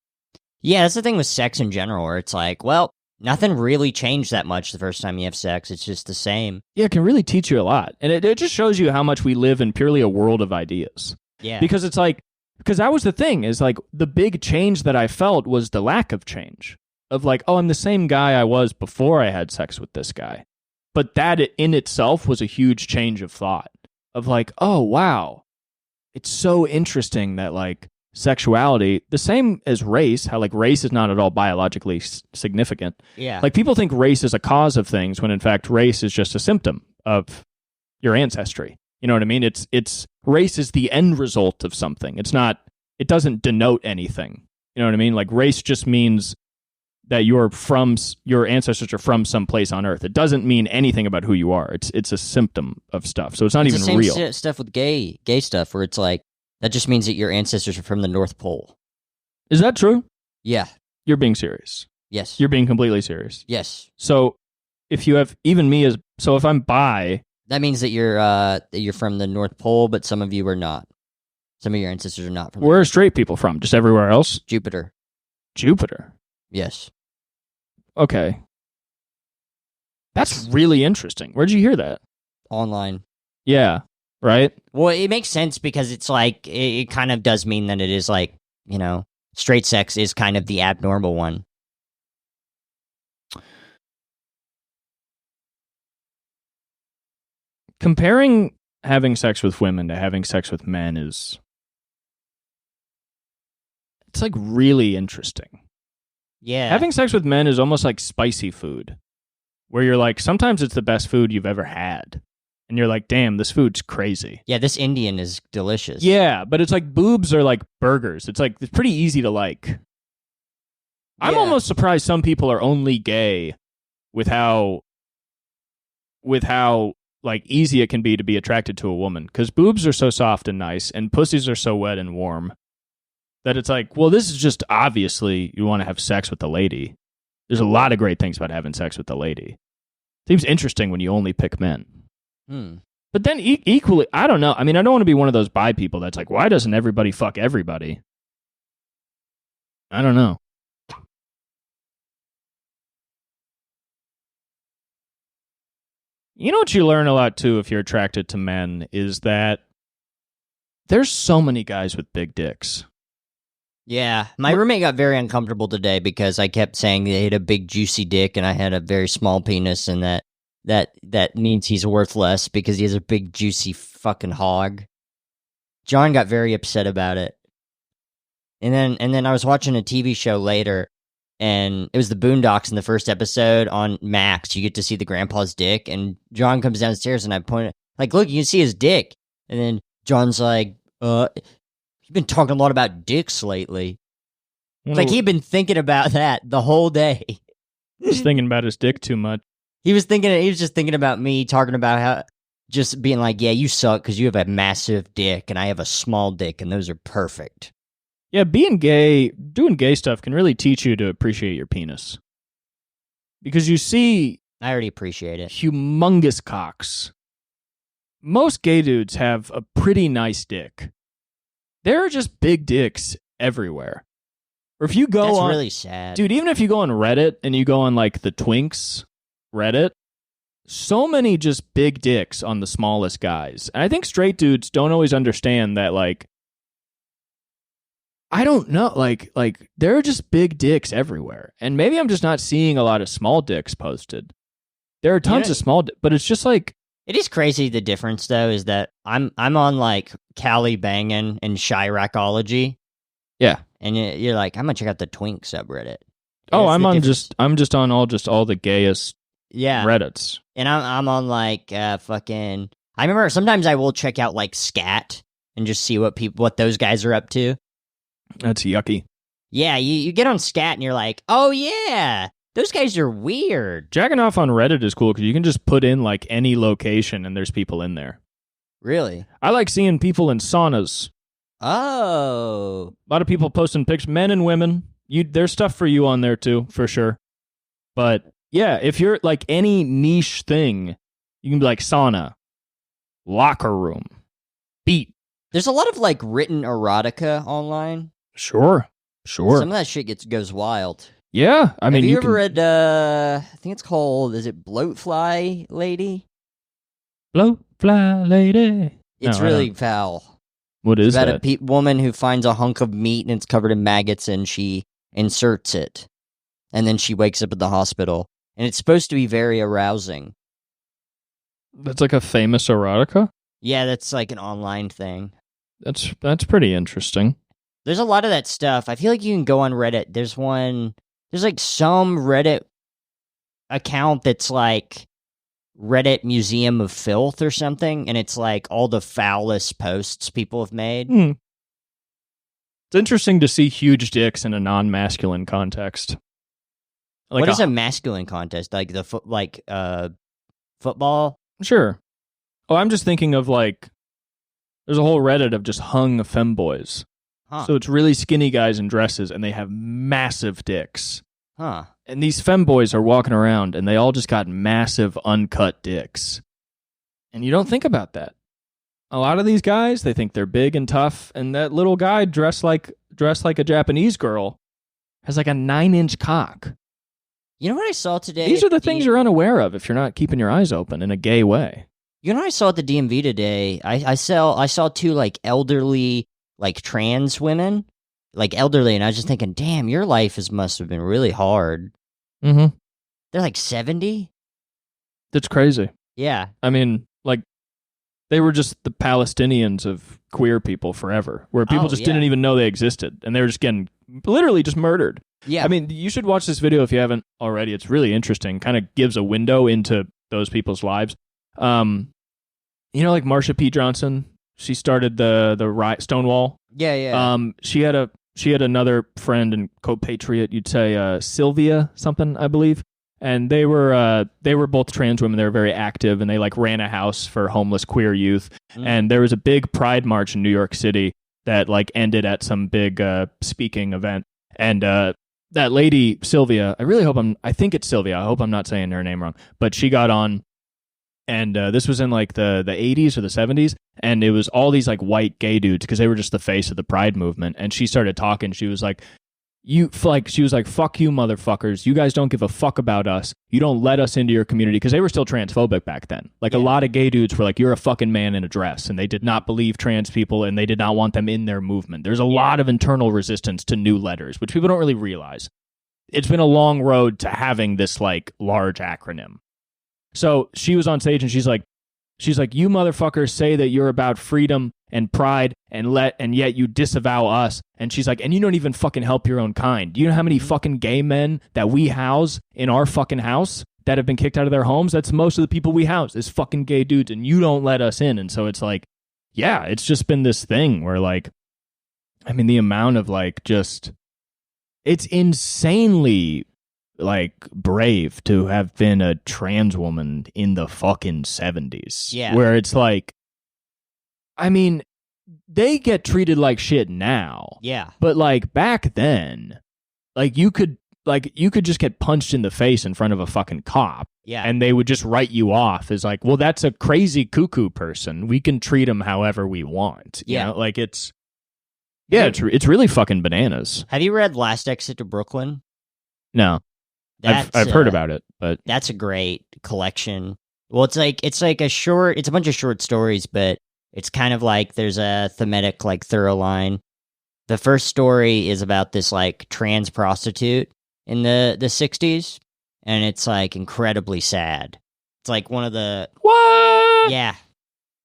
Yeah, that's the thing with sex in general, where it's like, well, nothing really changed that much the first time you have sex. It's just the same. Yeah, it can really teach you a lot. And it just shows you how much we live in purely a world of ideas. Yeah. Because it's like, because that was the thing, is like the big change that I felt was the lack of change. Of like, oh, I'm the same guy I was before I had sex with this guy. But that in itself was a huge change of thought. Of like, oh, wow. It's so interesting that like sexuality, the same as race, how like race is not at all biologically significant. Yeah. Like people think race is a cause of things when in fact race is just a symptom of your ancestry. You know what I mean? It's race is the end result of something. It doesn't denote anything. You know what I mean? Like race just means that your ancestors are from some place on Earth. It doesn't mean anything about who you are. It's a symptom of stuff. So it's not even real. It's the same stuff with gay stuff, where it's like that just means that your ancestors are from the North Pole. Is that true? Yeah. You're being serious. Yes. You're being completely serious. Yes. So if you have even me as if I'm bi, that means that you're from the North Pole, but some of you are not. Some of your ancestors are not from. Where are straight people from? Just everywhere else? Jupiter. Yes. Okay. That's really interesting. Where'd you hear that? Online. Yeah, right? Well, it makes sense because it's like, it kind of does mean that it is like, straight sex is kind of the abnormal one. Comparing having sex with women to having sex with men it's like really interesting. Yeah. Having sex with men is almost like spicy food, where you're like, sometimes it's the best food you've ever had. and you're like, damn, this food's crazy. Yeah, this Indian is delicious. Yeah, but it's like boobs are like burgers. It's pretty easy to like. I'm Yeah. almost surprised some people are only gay with how like easy it can be to be attracted to a woman, because boobs are so soft and nice and pussies are so wet and warm that it's like, well, this is just obviously you want to have sex with the lady. There's a lot of great things about having sex with the lady. Seems interesting when you only pick men. But then equally, I don't know. I mean, I don't want to be one of those bi people that's like, why doesn't everybody fuck everybody? I don't know. You know what you learn a lot too if you're attracted to men is that there's so many guys with big dicks. Yeah, my roommate got very uncomfortable today because I kept saying they had a big juicy dick and I had a very small penis, and that means he's worth less because he has a big juicy fucking hog. John got very upset about it. And then I was watching a TV show later, and it was the Boondocks in the first episode on Max. You get to see the grandpa's dick, and John comes downstairs and I point like, look, you can see his dick. And then John's like, you've been talking a lot about dicks lately. Like, he'd been thinking about that the whole day. He's thinking about his dick too much. He was just thinking about me, talking about how, just being like, yeah, you suck because you have a massive dick and I have a small dick, and those are perfect. Yeah, being gay, doing gay stuff can really teach you to appreciate your penis. Because you see... I already appreciate it. Humongous cocks. Most gay dudes have a pretty nice dick. There are just big dicks everywhere. Or if you go That's on... really sad. Dude, even if you go on Reddit and you go on, like, the Twinks Reddit, so many just big dicks on the smallest guys. And I think straight dudes don't always understand that, like... I don't know, like there are just big dicks everywhere. And maybe I'm just not seeing a lot of small dicks posted. There are tons of small but it's just like... It is crazy. The difference, though, is that I'm on, like, Cali Bangin' and Chiracology. Yeah. And you're like, I'm gonna check out the Twink subreddit. Oh, I'm just on all the gayest Reddits. And I'm on, like, fucking... I remember sometimes I will check out, like, Scat and just see what those guys are up to. That's yucky. Yeah, you get on Scat and you're like, oh yeah, those guys are weird. Jacking off on Reddit is cool because you can just put in like any location and there's people in there. Really? I like seeing people in saunas. Oh. A lot of people posting pictures, men and women. There's stuff for you on there too, for sure. But yeah, if you're like any niche thing, you can be like sauna, locker room, beat. There's a lot of like written erotica online. Sure. Some of that shit goes wild. Yeah, I mean, have you ever read? I think it's called. Is it Bloatfly Lady? Bloatfly Lady. It's really foul. What is that? It's about a woman who finds a hunk of meat and it's covered in maggots, and she inserts it, and then she wakes up at the hospital, and it's supposed to be very arousing. That's like a famous erotica? Yeah, that's like an online thing. That's pretty interesting. There's a lot of that stuff. I feel like you can go on Reddit. There's like some Reddit account that's like Reddit Museum of Filth or something, and it's like all the foulest posts people have made. It's interesting to see huge dicks in a non-masculine context. Like what is a masculine contest? Like football? Sure. Oh, I'm just thinking of like, there's a whole Reddit of just hung femboys. Huh. So it's really skinny guys in dresses, and they have massive dicks. Huh. And these femboys are walking around, and they all just got massive uncut dicks. And you don't think about that. A lot of these guys, they think they're big and tough, and that little guy dressed like a Japanese girl has like a 9-inch cock. You know what I saw today? These are the things you're unaware of if you're not keeping your eyes open in a gay way. You know what I saw at the DMV today? I saw two like elderly, like trans women, like elderly, and I was just thinking, damn, your life must have been really hard. Mm-hmm. They're like 70? That's crazy. Yeah. I mean, like, they were just the Palestinians of queer people forever, where people didn't even know they existed, and they were just getting literally just murdered. Yeah. I mean, you should watch this video if you haven't already. It's really interesting. Kind of gives a window into those people's lives. you know, like Marsha P. Johnson. She started the Stonewall. Yeah. She had another friend and co-patriot. You'd say Sylvia something, I believe. And they were both trans women. They were very active, and they like ran a house for homeless queer youth. And there was a big pride march in New York City that like ended at some big speaking event. And that lady Sylvia, I think it's Sylvia. I hope I'm not saying her name wrong. But she got on, and this was in like the 80s or the 70s, and it was all these like white gay dudes because they were just the face of the pride movement. And she started talking. She was like, fuck you, motherfuckers. You guys don't give a fuck about us. You don't let us into your community, because they were still transphobic back then. Like a lot of gay dudes were like, you're a fucking man in a dress, and they did not believe trans people, and they did not want them in their movement. There's a lot of internal resistance to new letters, which people don't really realize. It's been a long road to having this like large acronym. So she was on stage, and she's like, you motherfuckers say that you're about freedom and pride and yet you disavow us. And she's like, and you don't even fucking help your own kind. Do you know how many fucking gay men that we house in our fucking house that have been kicked out of their homes? That's most of the people we house is fucking gay dudes, and you don't let us in. And so it's like, yeah, it's just been this thing where like, I mean, the amount of like just, it's insanely like brave to have been a trans woman in the fucking 70s. Yeah. Where it's like, I mean, they get treated like shit now. Yeah. But like back then, like you could just get punched in the face in front of a fucking cop. Yeah. And they would just write you off as like, well, that's a crazy cuckoo person. We can treat him however we want. You know? Like it's really fucking bananas. Have you read Last Exit to Brooklyn? No. I've heard about it, but that's a great collection. Well, it's a bunch of short stories, but it's kind of like there's a thematic like thorough line. The first story is about this like trans prostitute in the 60s, and it's like incredibly sad. It's like one of the what? Yeah,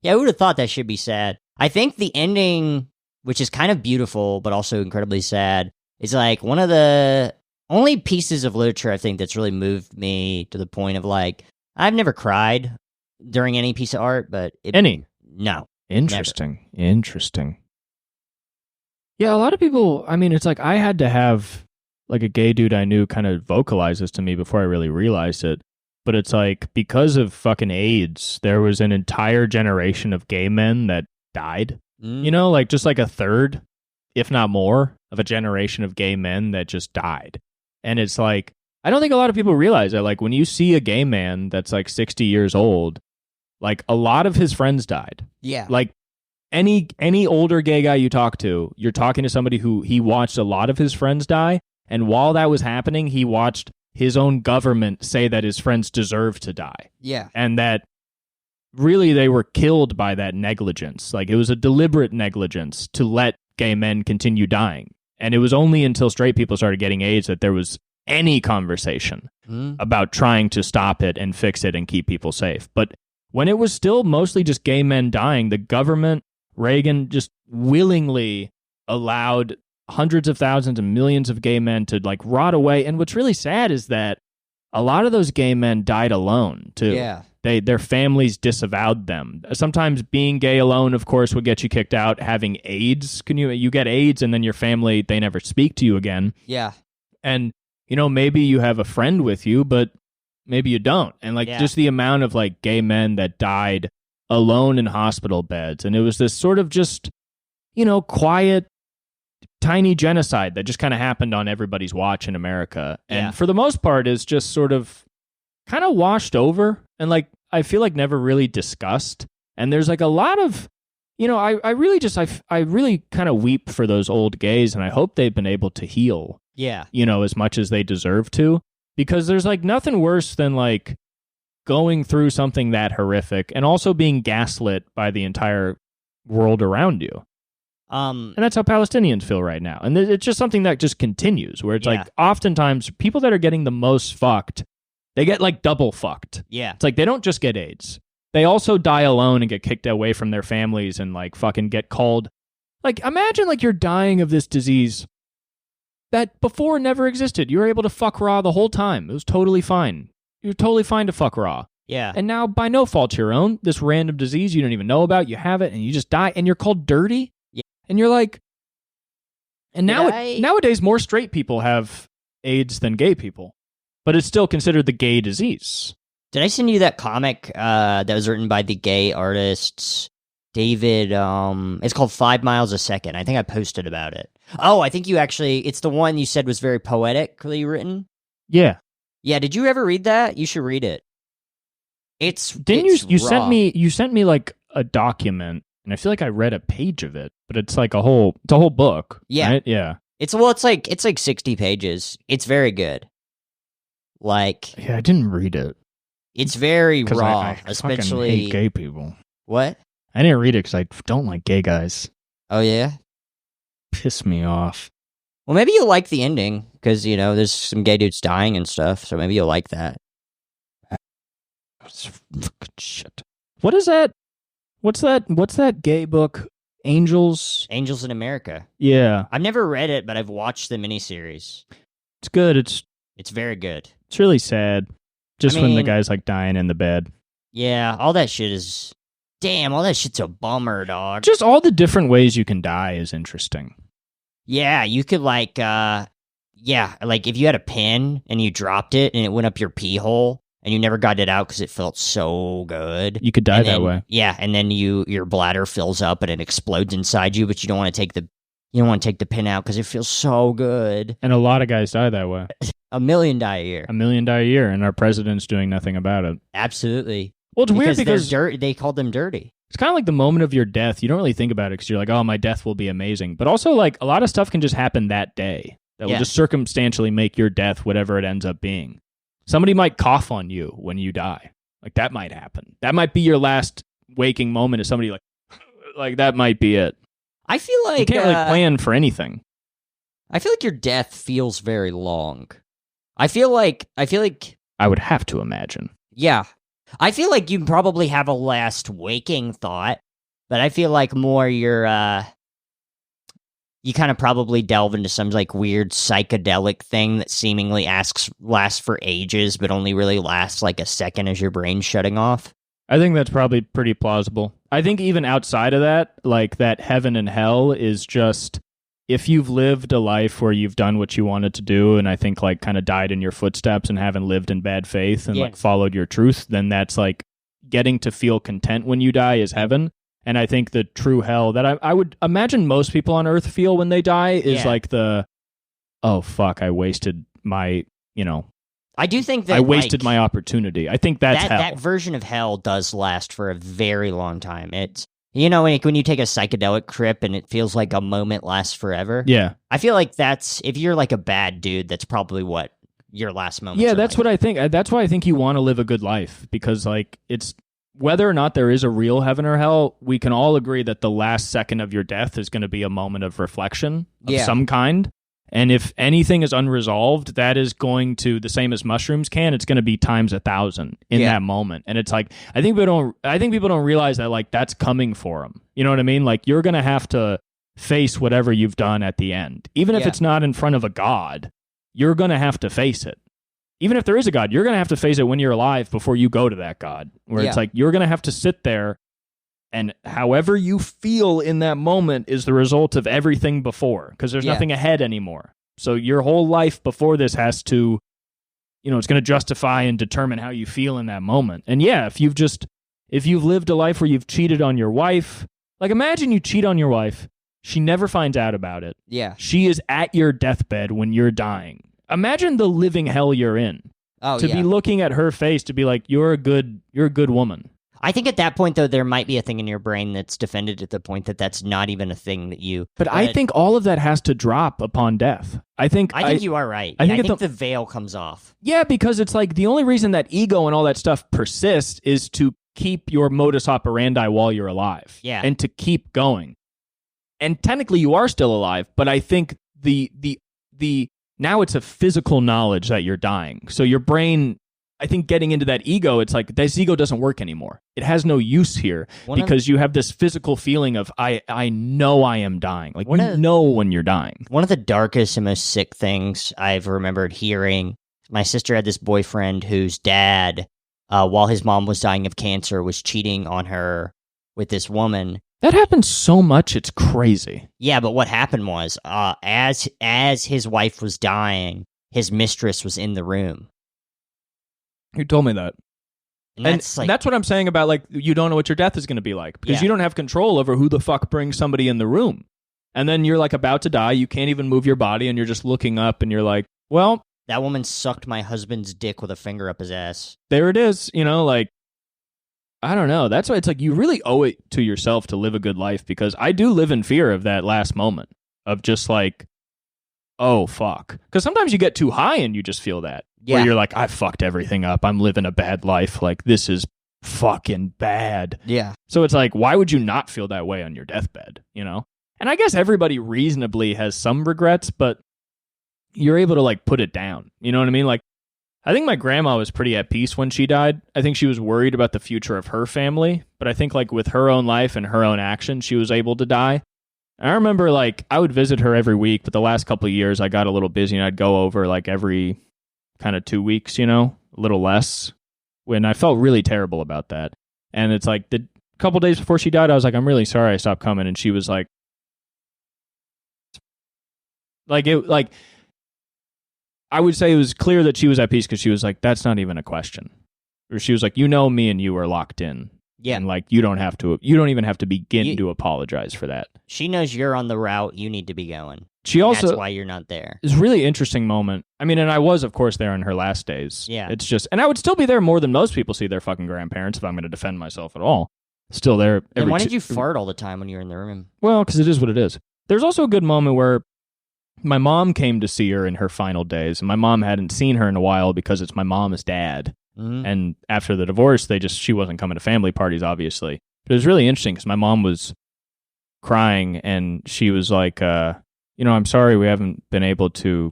who would have thought that should be sad? I think the ending, which is kind of beautiful but also incredibly sad, is like one of the only pieces of literature I think that's really moved me to the point of like, I've never cried during any piece of art, but no. Interesting. Yeah, a lot of people, I mean, it's like I had to have like a gay dude I knew kind of vocalize this to me before I really realized it. But it's like, because of fucking AIDS, there was an entire generation of gay men that died. You know, like just like a third, if not more, of a generation of gay men that just died. And it's like, I don't think a lot of people realize that, like, when you see a gay man that's like 60 years old, like a lot of his friends died. Yeah. Like any older gay guy you talk to, you're talking to somebody who he watched a lot of his friends die. And while that was happening, he watched his own government say that his friends deserve to die. Yeah. And that really they were killed by that negligence. Like it was a deliberate negligence to let gay men continue dying. And it was only until straight people started getting AIDS that there was any conversation about trying to stop it and fix it and keep people safe. But when it was still mostly just gay men dying, the government, Reagan, just willingly allowed hundreds of thousands and millions of gay men to like rot away. And what's really sad is that a lot of those gay men died alone too. Yeah. Their families disavowed them. Sometimes being gay alone, of course, would get you kicked out. Having AIDS, you get AIDS and then your family, they never speak to you again. Yeah. And, you know, maybe you have a friend with you, but maybe you don't. And like just the amount of like gay men that died alone in hospital beds. And it was this sort of just, you know, quiet, tiny genocide that just kind of happened on everybody's watch in America. And for the most part is just sort of kind of washed over and like I feel like never really discussed. And there's like a lot of, you know, I really kind of weep for those old gays, and I hope they've been able to heal. Yeah. You know, as much as they deserve to, because there's like nothing worse than like going through something that horrific and also being gaslit by the entire world around you. And that's how Palestinians feel right now. And it's just something that just continues, where it's like oftentimes people that are getting the most fucked, they get like double fucked. Yeah. It's like they don't just get AIDS. They also die alone and get kicked away from their families and like fucking get called. Like imagine like you're dying of this disease that before never existed. You were able to fuck raw the whole time. It was totally fine. You were totally fine to fuck raw. Yeah. And now, by no fault of your own, this random disease you don't even know about, you have it, and you just die, and you're called dirty? Yeah. And you're like... And nowadays, more straight people have AIDS than gay people. But it's still considered the gay disease. Did I send you that comic that was written by the gay artists, David? It's called 5 Miles a Second. I think I posted about it. Oh, I think you actually... It's the one you said was very poetically written? Yeah. Yeah, did you ever read that? You should read it. You sent me like a document, and I feel like I read a page of it, but it's like a whole book. Yeah. Right? Yeah. It's like 60 pages. It's very good. Like, yeah, I didn't read it. It's very raw, I especially fucking hate gay people. What? I didn't read it because I don't like gay guys. Oh yeah? Piss me off. Well, maybe you'll like the ending, because, there's some gay dudes dying and stuff, so maybe you'll like that. Shit. What is that? What's that gay book? Angels? Angels in America. Yeah. I've never read it, but I've watched the miniseries. It's good. It's very good. It's really sad. Just when the guy's like dying in the bed. Yeah, all that shit is... Damn, all that shit's a bummer, dog. Just all the different ways you can die is interesting. Yeah, you could like if you had a pin and you dropped it and it went up your pee hole and you never got it out because it felt so good. You could die that way. Yeah, and then your bladder fills up and it explodes inside you, but you don't want to take the pin out because it feels so good. And a lot of guys die that way. 1 million die a year. 1 million die a year, and our president's doing nothing about it. Absolutely. Well, it's weird because they called them dirty. It's kind of like the moment of your death. You don't really think about it because you're like, oh, my death will be amazing. But also, like, a lot of stuff can just happen that day that will just circumstantially make your death whatever it ends up being. Somebody might cough on you when you die. Like, that might happen. That might be your last waking moment, is somebody like that might be it. I feel like... You can't really plan for anything. I feel like your death feels very long. I feel like... I would have to imagine. Yeah. I feel like you probably have a last waking thought, but I feel like more you kind of probably delve into some like weird psychedelic thing that seemingly lasts for ages, but only really lasts like a second as your brain's shutting off. I think that's probably pretty plausible. I think even outside of that, like that heaven and hell is just... If you've lived a life where you've done what you wanted to do, and I think like kind of died in your footsteps and haven't lived in bad faith and like followed your truth, then that's like getting to feel content when you die is heaven. And I think the true hell that I would imagine most people on earth feel when they die is like oh fuck, I wasted my, I do think that I wasted my opportunity. I think that's hell. That version of hell does last for a very long time. It's, when you take a psychedelic trip and it feels like a moment lasts forever. Yeah. I feel like if you're like a bad dude, that's probably what your last moment. Yeah, that's what I think. That's why I think you want to live a good life, because like it's whether or not there is a real heaven or hell, we can all agree that the last second of your death is going to be a moment of reflection of some kind. And if anything is unresolved, that is going to, the same as mushrooms can, it's going to be times 1,000 in that moment. And it's like, I think people don't realize that like that's coming for them. You know what I mean? Like you're going to have to face whatever you've done at the end. Even if it's not in front of a god, you're going to have to face it. Even if there is a god, you're going to have to face it when you're alive before you go to that god. Where it's like, you're going to have to sit there, and however you feel in that moment is the result of everything before, because there's nothing ahead anymore. So your whole life before this has to, it's going to justify and determine how you feel in that moment. And if you've lived a life where you've cheated on your wife, like imagine you cheat on your wife, she never finds out about it. Yeah. She is at your deathbed when you're dying. Imagine the living hell you're in. To be looking at her face to be like, you're a good woman. I think at that point, though, there might be a thing in your brain that's defended at the point that that's not even a thing that you... But I think all of that has to drop upon death. I think you are right. I think the veil comes off. Yeah, because it's like the only reason that ego and all that stuff persists is to keep your modus operandi while you're alive. Yeah. And to keep going. And technically you are still alive, but I think the now it's a physical knowledge that you're dying. So your brain... I think getting into that ego, it's like this ego doesn't work anymore. It has no use here because you have this physical feeling of I know I am dying. Like you know when you're dying. One of the darkest and most sick things I've remembered hearing, my sister had this boyfriend whose dad while his mom was dying of cancer, was cheating on her with this woman. That happens so much, it's crazy. Yeah, but what happened was, as his wife was dying, his mistress was in the room. You told me that. And that's what I'm saying about, like, you don't know what your death is going to be like, because you don't have control over who the fuck brings somebody in the room. And then you're, like, about to die, you can't even move your body, and you're just looking up, and you're like, well... That woman sucked my husband's dick with a finger up his ass. There it is, you know, like... I don't know. That's why it's like you really owe it to yourself to live a good life, because I do live in fear of that last moment of just like, oh, fuck. Because sometimes you get too high and you just feel that. Yeah. Where you're like, I fucked everything up. I'm living a bad life. Like, this is fucking bad. Yeah. So it's like, why would you not feel that way on your deathbed, you know? And I guess everybody reasonably has some regrets, but you're able to like put it down. You know what I mean? Like, I think my grandma was pretty at peace when she died. I think she was worried about the future of her family, but I think like with her own life and her own actions, she was able to die. And I remember like I would visit her every week, but the last couple of years I got a little busy and I'd go over like every kind of 2 weeks, you know, a little less, when I felt really terrible about that. And it's like the couple days before she died, I was like, I'm really sorry I stopped coming. And she was like, I would say it was clear that she was at peace because she was like, that's not even a question. Or she was like, you know, me and you are locked in. Yeah. And like, you don't even have to begin to apologize for that. She knows you're on the route you need to be going. She also... That's why you're not there. It's a really interesting moment. I mean, and I was, of course, there in her last days. Yeah. It's just... And I would still be there more than most people see their fucking grandparents if I'm going to defend myself at all. Still there. And why did you fart all the time when you were in the room? Well, because it is what it is. There's also a good moment where my mom came to see her in her final days, and my mom hadn't seen her in a while because it's my mom's dad. Mm-hmm. And after the divorce, she wasn't coming to family parties, obviously. But it was really interesting because my mom was crying, and she was like, I'm sorry we haven't been able to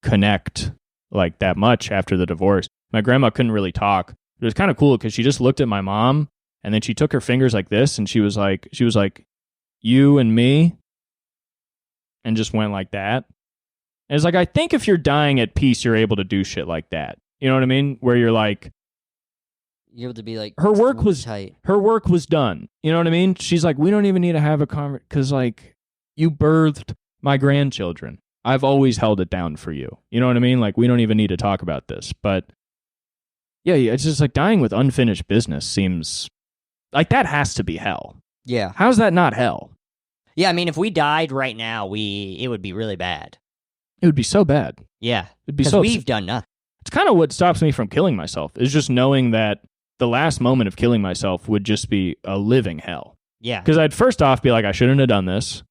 connect like that much after the divorce. My grandma couldn't really talk. It was kind of cool because she just looked at my mom, and then she took her fingers like this, and she was like, you and me, and just went like that. And it's like, I think if you're dying at peace, you're able to do shit like that. You know what I mean? Where you're like, you're able to be like, her work was tight. Her work was done. You know what I mean? She's like, we don't even need to have a conversation because like you birthed my grandchildren. I've always held it down for you. You know what I mean? Like, we don't even need to talk about this. But yeah, it's just like dying with unfinished business seems like that has to be hell. Yeah. How's that not hell? Yeah, I mean, if we died right now, it would be really bad. It would be so bad. Yeah. It'd be so... we've done nothing. It's kind of what stops me from killing myself, is just knowing that the last moment of killing myself would just be a living hell. Yeah. Because I'd first off be like, I shouldn't have done this.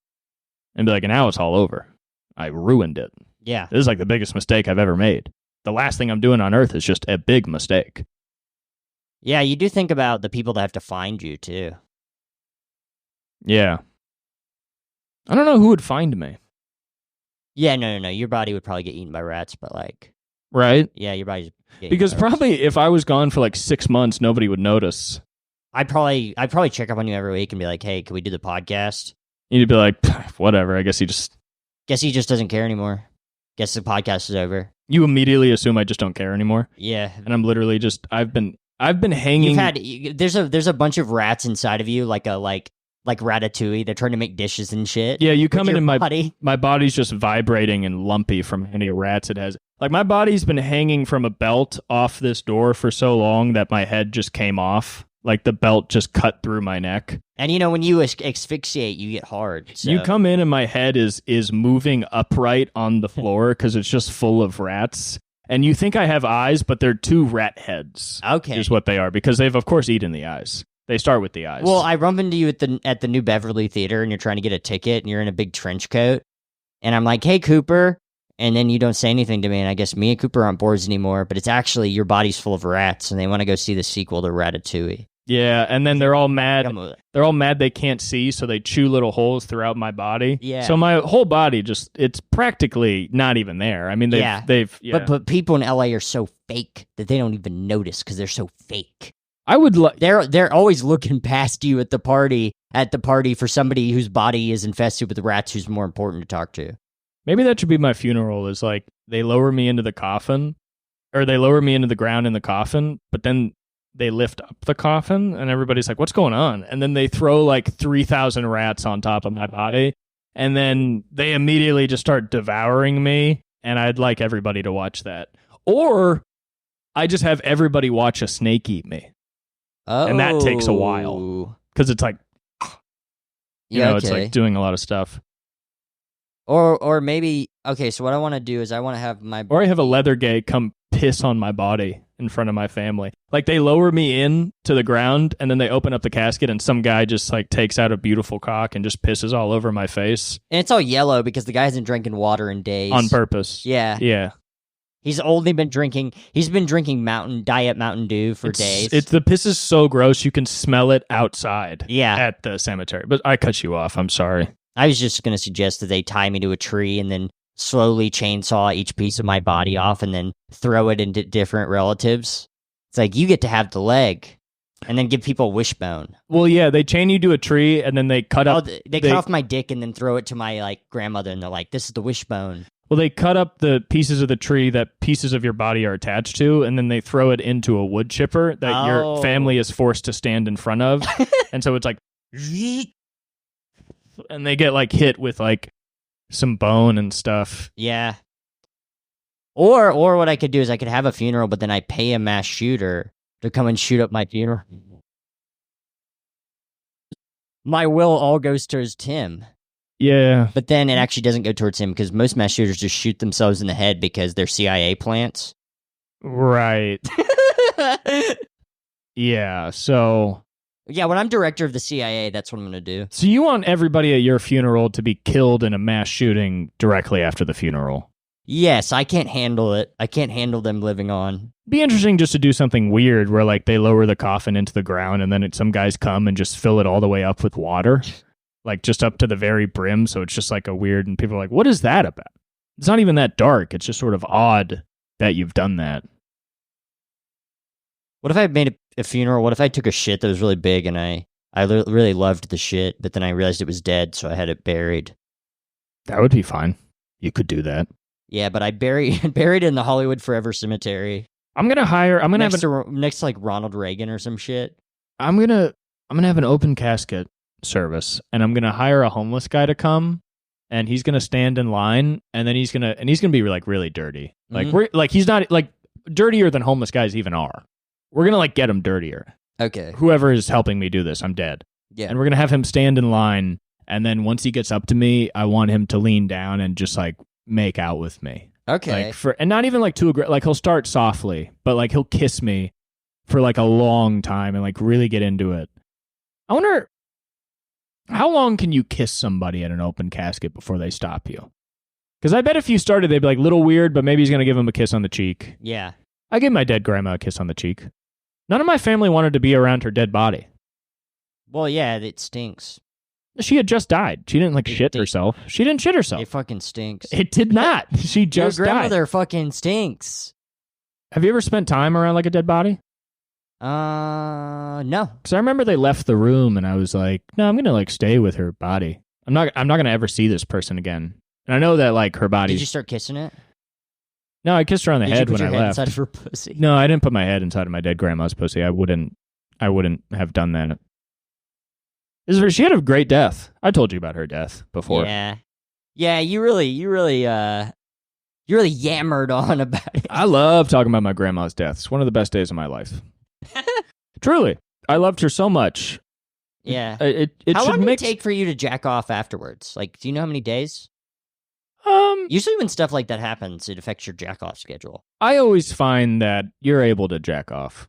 And be like, and now it's all over. I ruined it. Yeah. This is like the biggest mistake I've ever made. The last thing I'm doing on earth is just a big mistake. Yeah, you do think about the people that have to find you, too. Yeah. I don't know who would find me. Yeah, no. Your body would probably get eaten by rats, but like... Right? Yeah, your body's... Because probably if I was gone for like 6 months, nobody would notice. I'd probably check up on you every week and be like, hey, can we do the podcast? You'd be like, whatever, I guess he just... Guess he just doesn't care anymore. Guess the podcast is over. You immediately assume I just don't care anymore? Yeah. And I'm literally just... I've been hanging... There's a bunch of rats inside of you, like Ratatouille. They're trying to make dishes and shit. Yeah, you come in and body. My body's just vibrating and lumpy from how many rats it has. Like, my body's been hanging from a belt off this door for so long that my head just came off. Like, the belt just cut through my neck. And, you know, when you asphyxiate, you get hard. So. You come in and my head is moving upright on the floor because it's just full of rats. And you think I have eyes, but they're 2 rat heads. Okay. Is what they are, because they've, of course, eaten the eyes. They start with the eyes. Well, I bump into you at the New Beverly Theater, and you're trying to get a ticket, and you're in a big trench coat. And I'm like, hey, Cooper. And then you don't say anything to me, and I guess me and Cooper aren't boards anymore, but it's actually your body's full of rats, and they want to go see the sequel to Ratatouille. Yeah, and then they're all mad. They're all mad they can't see, so they chew little holes throughout my body. Yeah. So my whole body it's practically not even there. I mean, they've yeah. But people in LA are so fake that they don't even notice because they're so fake. I would they're always looking past you at the party for somebody whose body is infested with rats who's more important to talk to. Maybe that should be my funeral, is like they lower me into the coffin, or they lower me into the ground in the coffin, but then they lift up the coffin, and everybody's like, what's going on? And then they throw like 3,000 rats on top of my body, and then they immediately just start devouring me, and I'd like everybody to watch that. Or I just have everybody watch a snake eat me. Oh. And that takes a while. Because it's like, it's like doing a lot of stuff. Or maybe, okay, so what I want to do is I want to have my... Or I have a leather gay come piss on my body in front of my family. Like, they lower me in to the ground, and then they open up the casket, and some guy just, like, takes out a beautiful cock and just pisses all over my face. And it's all yellow because the guy hasn't drinking water in days. On purpose. Yeah. Yeah. He's been drinking Diet Mountain Dew for days. The piss is so gross, you can smell it outside Yeah. at the cemetery. But I cut you off, I'm sorry. I was just going to suggest that they tie me to a tree and then slowly chainsaw each piece of my body off and then throw it into different relatives. It's like, you get to have the leg, and then give people a wishbone. Well, yeah, they chain you to a tree, and then they cut up... They cut off my dick and then throw it to my like grandmother, and they're like, this is the wishbone. Well, they cut up the pieces of the tree that pieces of your body are attached to, and then they throw it into a wood chipper that your family is forced to stand in front of. And so it's like... And they get like hit with like some bone and stuff. Yeah. Or what I could do is I could have a funeral, but then I pay a mass shooter to come and shoot up my funeral. My will all goes towards Tim. Yeah. But then it actually doesn't go towards him because most mass shooters just shoot themselves in the head because they're CIA plants. Right. Yeah, so... Yeah, when I'm director of the CIA, that's what I'm going to do. So you want everybody at your funeral to be killed in a mass shooting directly after the funeral? Yes, I can't handle it. I can't handle them living on. Be interesting just to do something weird where like they lower the coffin into the ground and then some guys come and just fill it all the way up with water. Like just up to the very brim, so it's just like a weird, and people are like, what is that about? It's not even that dark. It's just sort of odd that you've done that. What if I made a funeral? What if I took a shit that was really big and I really loved the shit, but then I realized it was dead, so I had it buried? That would be fine. You could do that. Yeah, but I buried it in the Hollywood Forever Cemetery. I'm gonna next to like Ronald Reagan or some shit. I'm gonna have an open casket service, and I'm gonna hire a homeless guy to come, and he's gonna stand in line, and then he's gonna be like really dirty. Like he's not like dirtier than homeless guys even are. We're going to, like, get him dirtier. Okay. Whoever is helping me do this, I'm dead. Yeah. And we're going to have him stand in line, and then once he gets up to me, I want him to lean down and just, like, make out with me. Okay. Like, and not even, like, too aggressive. Like, he'll start softly, but, like, he'll kiss me for, like, a long time and, like, really get into it. I wonder, how long can you kiss somebody at an open casket before they stop you? Because I bet if you started, they'd be, like, little weird, but maybe he's going to give him a kiss on the cheek. Yeah. I gave my dead grandma a kiss on the cheek. None of my family wanted to be around her dead body. Well, yeah, it stinks. She had just died. She didn't, like, shit herself. She didn't shit herself. It fucking stinks. It did not. She just Your grandmother died. fucking stinks. Have you ever spent time around, like, a dead body? No. Because I remember they left the room, and I was like, no, I'm going to, like, stay with her body. I'm not going to ever see this person again. And I know that, like, her body... Did you start kissing it? No, I kissed her on the head when I left. Inside of her pussy? No, I didn't put my head inside of my dead grandma's pussy. I wouldn't have done that. She had a great death. I told you about her death before. Yeah. You really yammered on about it. I love talking about my grandma's death. It's one of the best days of my life. Truly, I loved her so much. Yeah. How long did it take for you to jack off afterwards? Like, do you know how many days? Usually when stuff like that happens, it affects your jack-off schedule. I always find that you're able to jack off.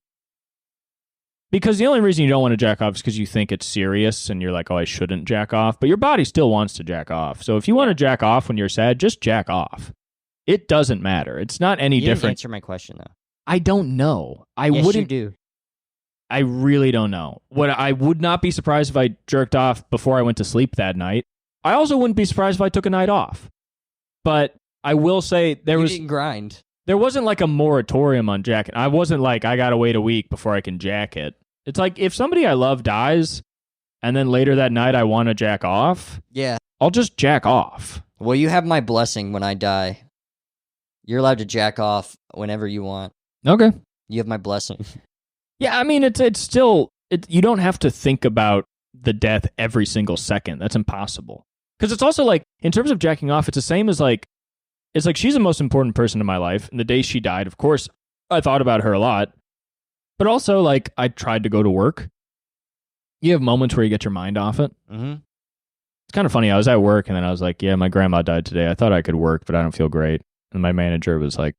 Because the only reason you don't want to jack off is because you think it's serious and you're like, oh, I shouldn't jack off. But your body still wants to jack off. So if you want to jack off when you're sad, just jack off. It doesn't matter. It's not any different. You didn't answer my question, though. I don't know. Yes, you do. I really don't know. I would not be surprised if I jerked off before I went to sleep that night. I also wouldn't be surprised if I took a night off. But I will say you didn't grind. There wasn't like a moratorium on jacking. I wasn't like, I gotta wait a week before I can jack it. It's like if somebody I love dies and then later that night I want to jack off, yeah, I'll just jack off. Well, you have my blessing when I die. You're allowed to jack off whenever you want. Okay. You have my blessing. Yeah, I mean, it's still, you don't have to think about the death every single second. That's impossible. Because it's also like, in terms of jacking off, it's the same as like, it's like she's the most important person in my life. And the day she died, of course, I thought about her a lot. But also, like, I tried to go to work. You have moments where you get your mind off it. Mm-hmm. It's kind of funny. I was at work and then I was like, yeah, my grandma died today. I thought I could work, but I don't feel great. And my manager was like,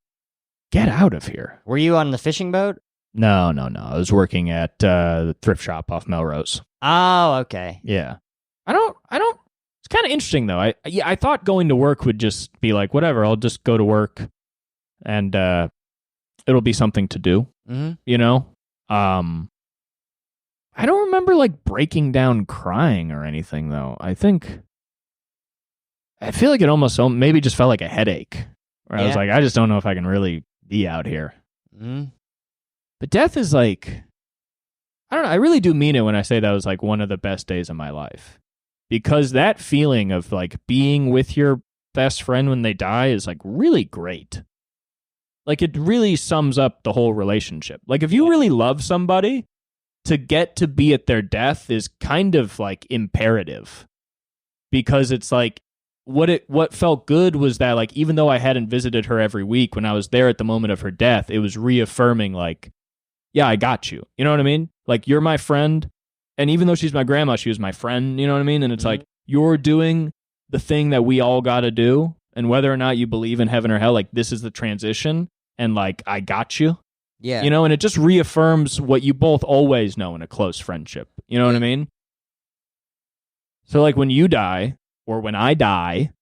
get out of here. Were you on the fishing boat? No. I was working at the thrift shop off Melrose. Oh, okay. Yeah. I don't. It's kind of interesting though. I thought going to work would just be like, whatever, I'll just go to work and it'll be something to do, you know? I don't remember like breaking down crying or anything though. I feel like it almost maybe just felt like a headache where I was like, I just don't know if I can really be out here. But death is like, I don't know. I really do mean it when I say that was like one of the best days of my life. Because that feeling of like being with your best friend when they die is like really great. Like it really sums up the whole relationship. Like if you really love somebody, to get to be at their death is kind of like imperative. Because it's like what felt good was that like even though I hadn't visited her every week, when I was there at the moment of her death, it was reaffirming like, yeah, I got you. You know what I mean? Like you're my friend. And even though she's my grandma, she was my friend, you know what I mean? And it's like, you're doing the thing that we all got to do. And whether or not you believe in heaven or hell, like this is the transition. And like, I got you. Yeah. You know, and it just reaffirms what you both always know in a close friendship. You know what I mean? So like when you die or when I die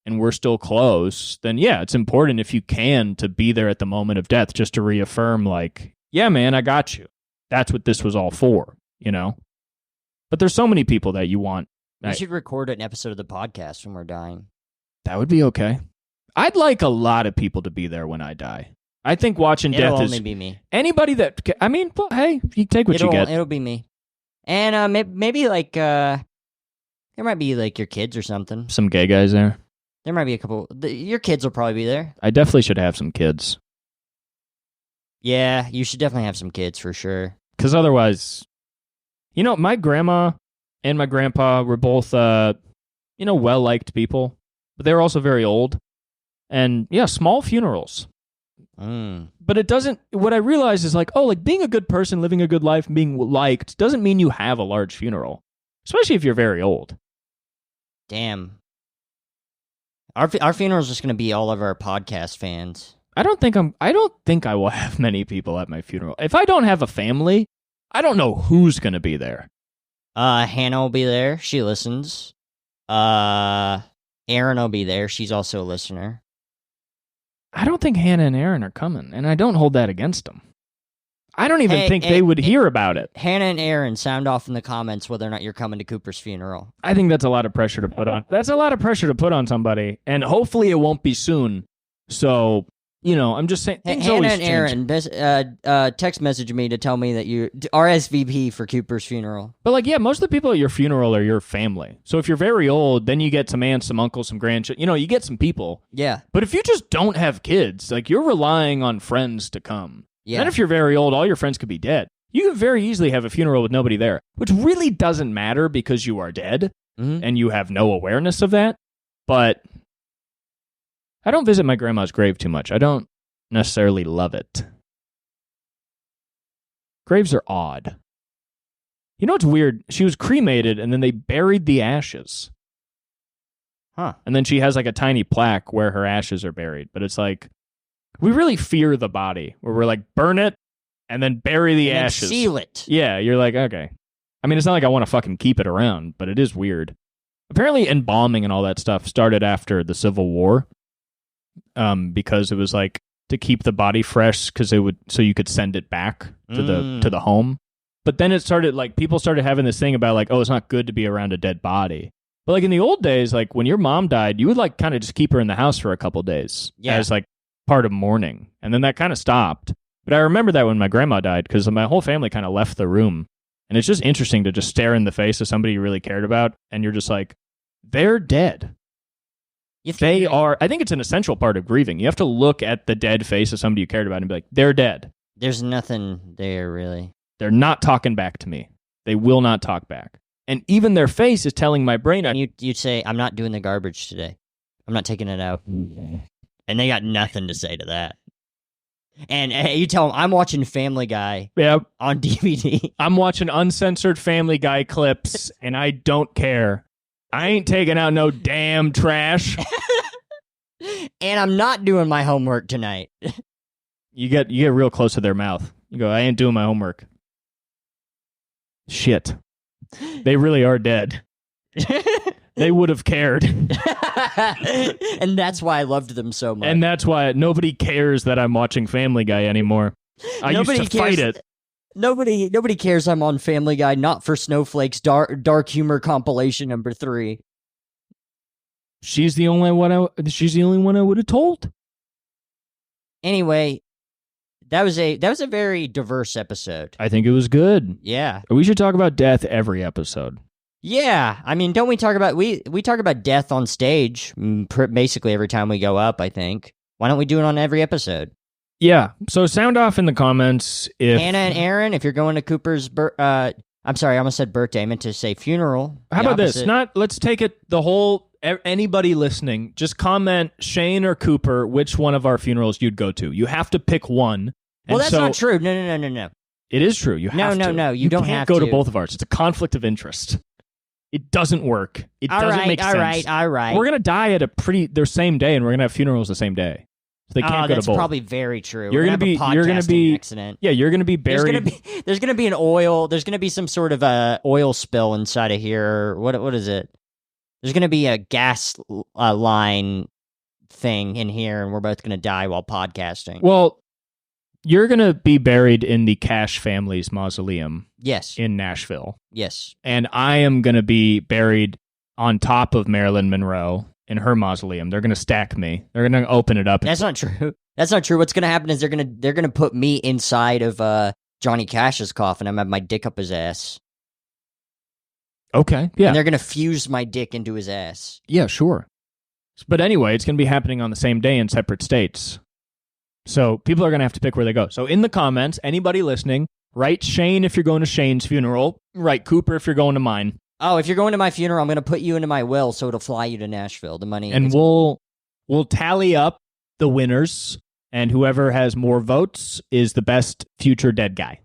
and we're still close, then yeah, it's important if you can to be there at the moment of death just to reaffirm like, yeah, man, I got you. That's what this was all for. You know, but there's so many people that you want. We should record an episode of the podcast when we're dying. That would be okay. I'd like a lot of people to be there when I die. I think watching death It'll only be me. Anybody that, I mean, well, hey, you take what you get. It'll be me. And maybe like, there might be like your kids or something. Some gay guys there. There might be a couple. Your kids will probably be there. I definitely should have some kids. Yeah, you should definitely have some kids for sure. Because otherwise, you know, my grandma and my grandpa were both, well-liked people, but they were also very old. And yeah, small funerals. But it doesn't, what I realized is like, oh, like being a good person, living a good life, being liked doesn't mean you have a large funeral, especially if you're very old. Damn. Our funeral's just going to be all of our podcast fans. I don't think I will have many people at my funeral. If I don't have a family, I don't know who's going to be there. Hannah will be there. She listens. Erin will be there. She's also a listener. I don't think Hannah and Erin are coming, and I don't hold that against them. I don't even think they would hear about it. Hannah and Erin, sound off in the comments whether or not you're coming to Cooper's funeral. I think that's a lot of pressure to put on. That's a lot of pressure to put on somebody, and hopefully it won't be soon. So, you know, I'm just saying. Hannah and Erin text messaged me to tell me that you RSVP for Cooper's funeral. But like, yeah, most of the people at your funeral are your family. So if you're very old, then you get some aunts, some uncles, some grandchildren. You know, you get some people. Yeah. But if you just don't have kids, like you're relying on friends to come. Yeah. And if you're very old, all your friends could be dead. You could very easily have a funeral with nobody there, which really doesn't matter because you are dead and you have no awareness of that. But I don't visit my grandma's grave too much. I don't necessarily love it. Graves are odd. You know what's weird? She was cremated and then they buried the ashes. Huh. And then she has like a tiny plaque where her ashes are buried. But it's like, we really fear the body, where we're like, burn it and then bury the ashes. Seal it. Yeah, you're like, okay. I mean, it's not like I want to fucking keep it around, but it is weird. Apparently embalming and all that stuff started after the Civil War, because it was like to keep the body fresh, because it would, so you could send it back to the home. But then it started, like, people started having this thing about like, oh, it's not good to be around a dead body. But like in the old days, like when your mom died, you would like kind of just keep her in the house for a couple days as like part of mourning. And then that kind of stopped. But I remember that when my grandma died, because my whole family kind of left the room. And it's just interesting to just stare in the face of somebody you really cared about. And you're just like, they're dead. They are. I think it's an essential part of grieving. You have to look at the dead face of somebody you cared about and be like, they're dead. There's nothing there, really. They're not talking back to me. They will not talk back. And even their face is telling my brain... You'd say, I'm not doing the garbage today. I'm not taking it out. And they got nothing to say to that. And you tell them, I'm watching Family Guy on DVD. I'm watching uncensored Family Guy clips, and I don't care. I ain't taking out no damn trash. And I'm not doing my homework tonight. You get real close to their mouth. You go, I ain't doing my homework. Shit. They really are dead. They would have cared. And that's why I loved them so much. And that's why nobody cares that I'm watching Family Guy anymore. I used to fight it. Nobody cares I'm on Family Guy, not for Snowflake's dark humor compilation number 3. She's the only one I would have told. Anyway, that was a very diverse episode. I think it was good. Yeah. We should talk about death every episode. Yeah, I mean, don't we talk about we talk about death on stage basically every time we go up, I think. Why don't we do it on every episode? Yeah. So sound off in the comments if Hannah and Aaron, if you're going to Cooper's I'm sorry, I almost said birthday. I meant to say funeral. How about this? Let's take it the whole anybody listening, just comment Shane or Cooper which one of our funerals you'd go to. You have to pick one. Well, that's not true. No. It is true. You have to. No. You don't can't have go to to both of ours. It's a conflict of interest. It doesn't work. It doesn't make sense. All right. We're going to die at the same day, and we're going to have funerals the same day. So they can't go to both. That's probably very true. You're going to be accident. Yeah, you're going to be buried. There's going to be there's going to be some sort of oil spill inside of here. What is it? There's going to be a gas line thing in here, and we're both going to die while podcasting. Well, you're going to be buried in the Cash family's mausoleum. Yes. In Nashville. Yes. And I am going to be buried on top of Marilyn Monroe in her mausoleum. They're going to stack me. They're going to open it up. That's not true. That's not true. What's going to happen is they're going to put me inside of Johnny Cash's coffin. I'm going to have my dick up his ass. Okay. Yeah. And they're going to fuse my dick into his ass. Yeah, sure. But anyway, it's going to be happening on the same day in separate states. So people are going to have to pick where they go. So in the comments, anybody listening, write Shane if you're going to Shane's funeral. Write Cooper if you're going to mine. Oh, if you're going to my funeral, I'm going to put you into my will so it'll fly you to Nashville. The money. And we'll tally up the winners, and whoever has more votes is the best future dead guy.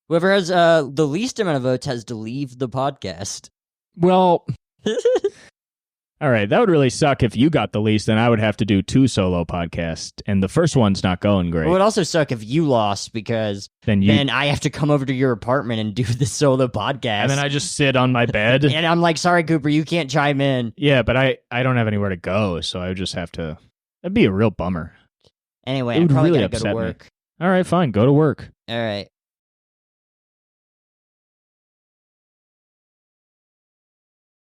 Whoever has the least amount of votes has to leave the podcast. Well... All right, that would really suck if you got the least, then I would have to do 2 solo podcasts, and the first one's not going great. It would also suck if you lost, because then I have to come over to your apartment and do the solo podcast. And then I just sit on my bed. And I'm like, sorry, Cooper, you can't chime in. Yeah, but I don't have anywhere to go, so I would just have to... That'd be a real bummer. Anyway, I'm probably going to go to work. Me. All right, fine, go to work. All right.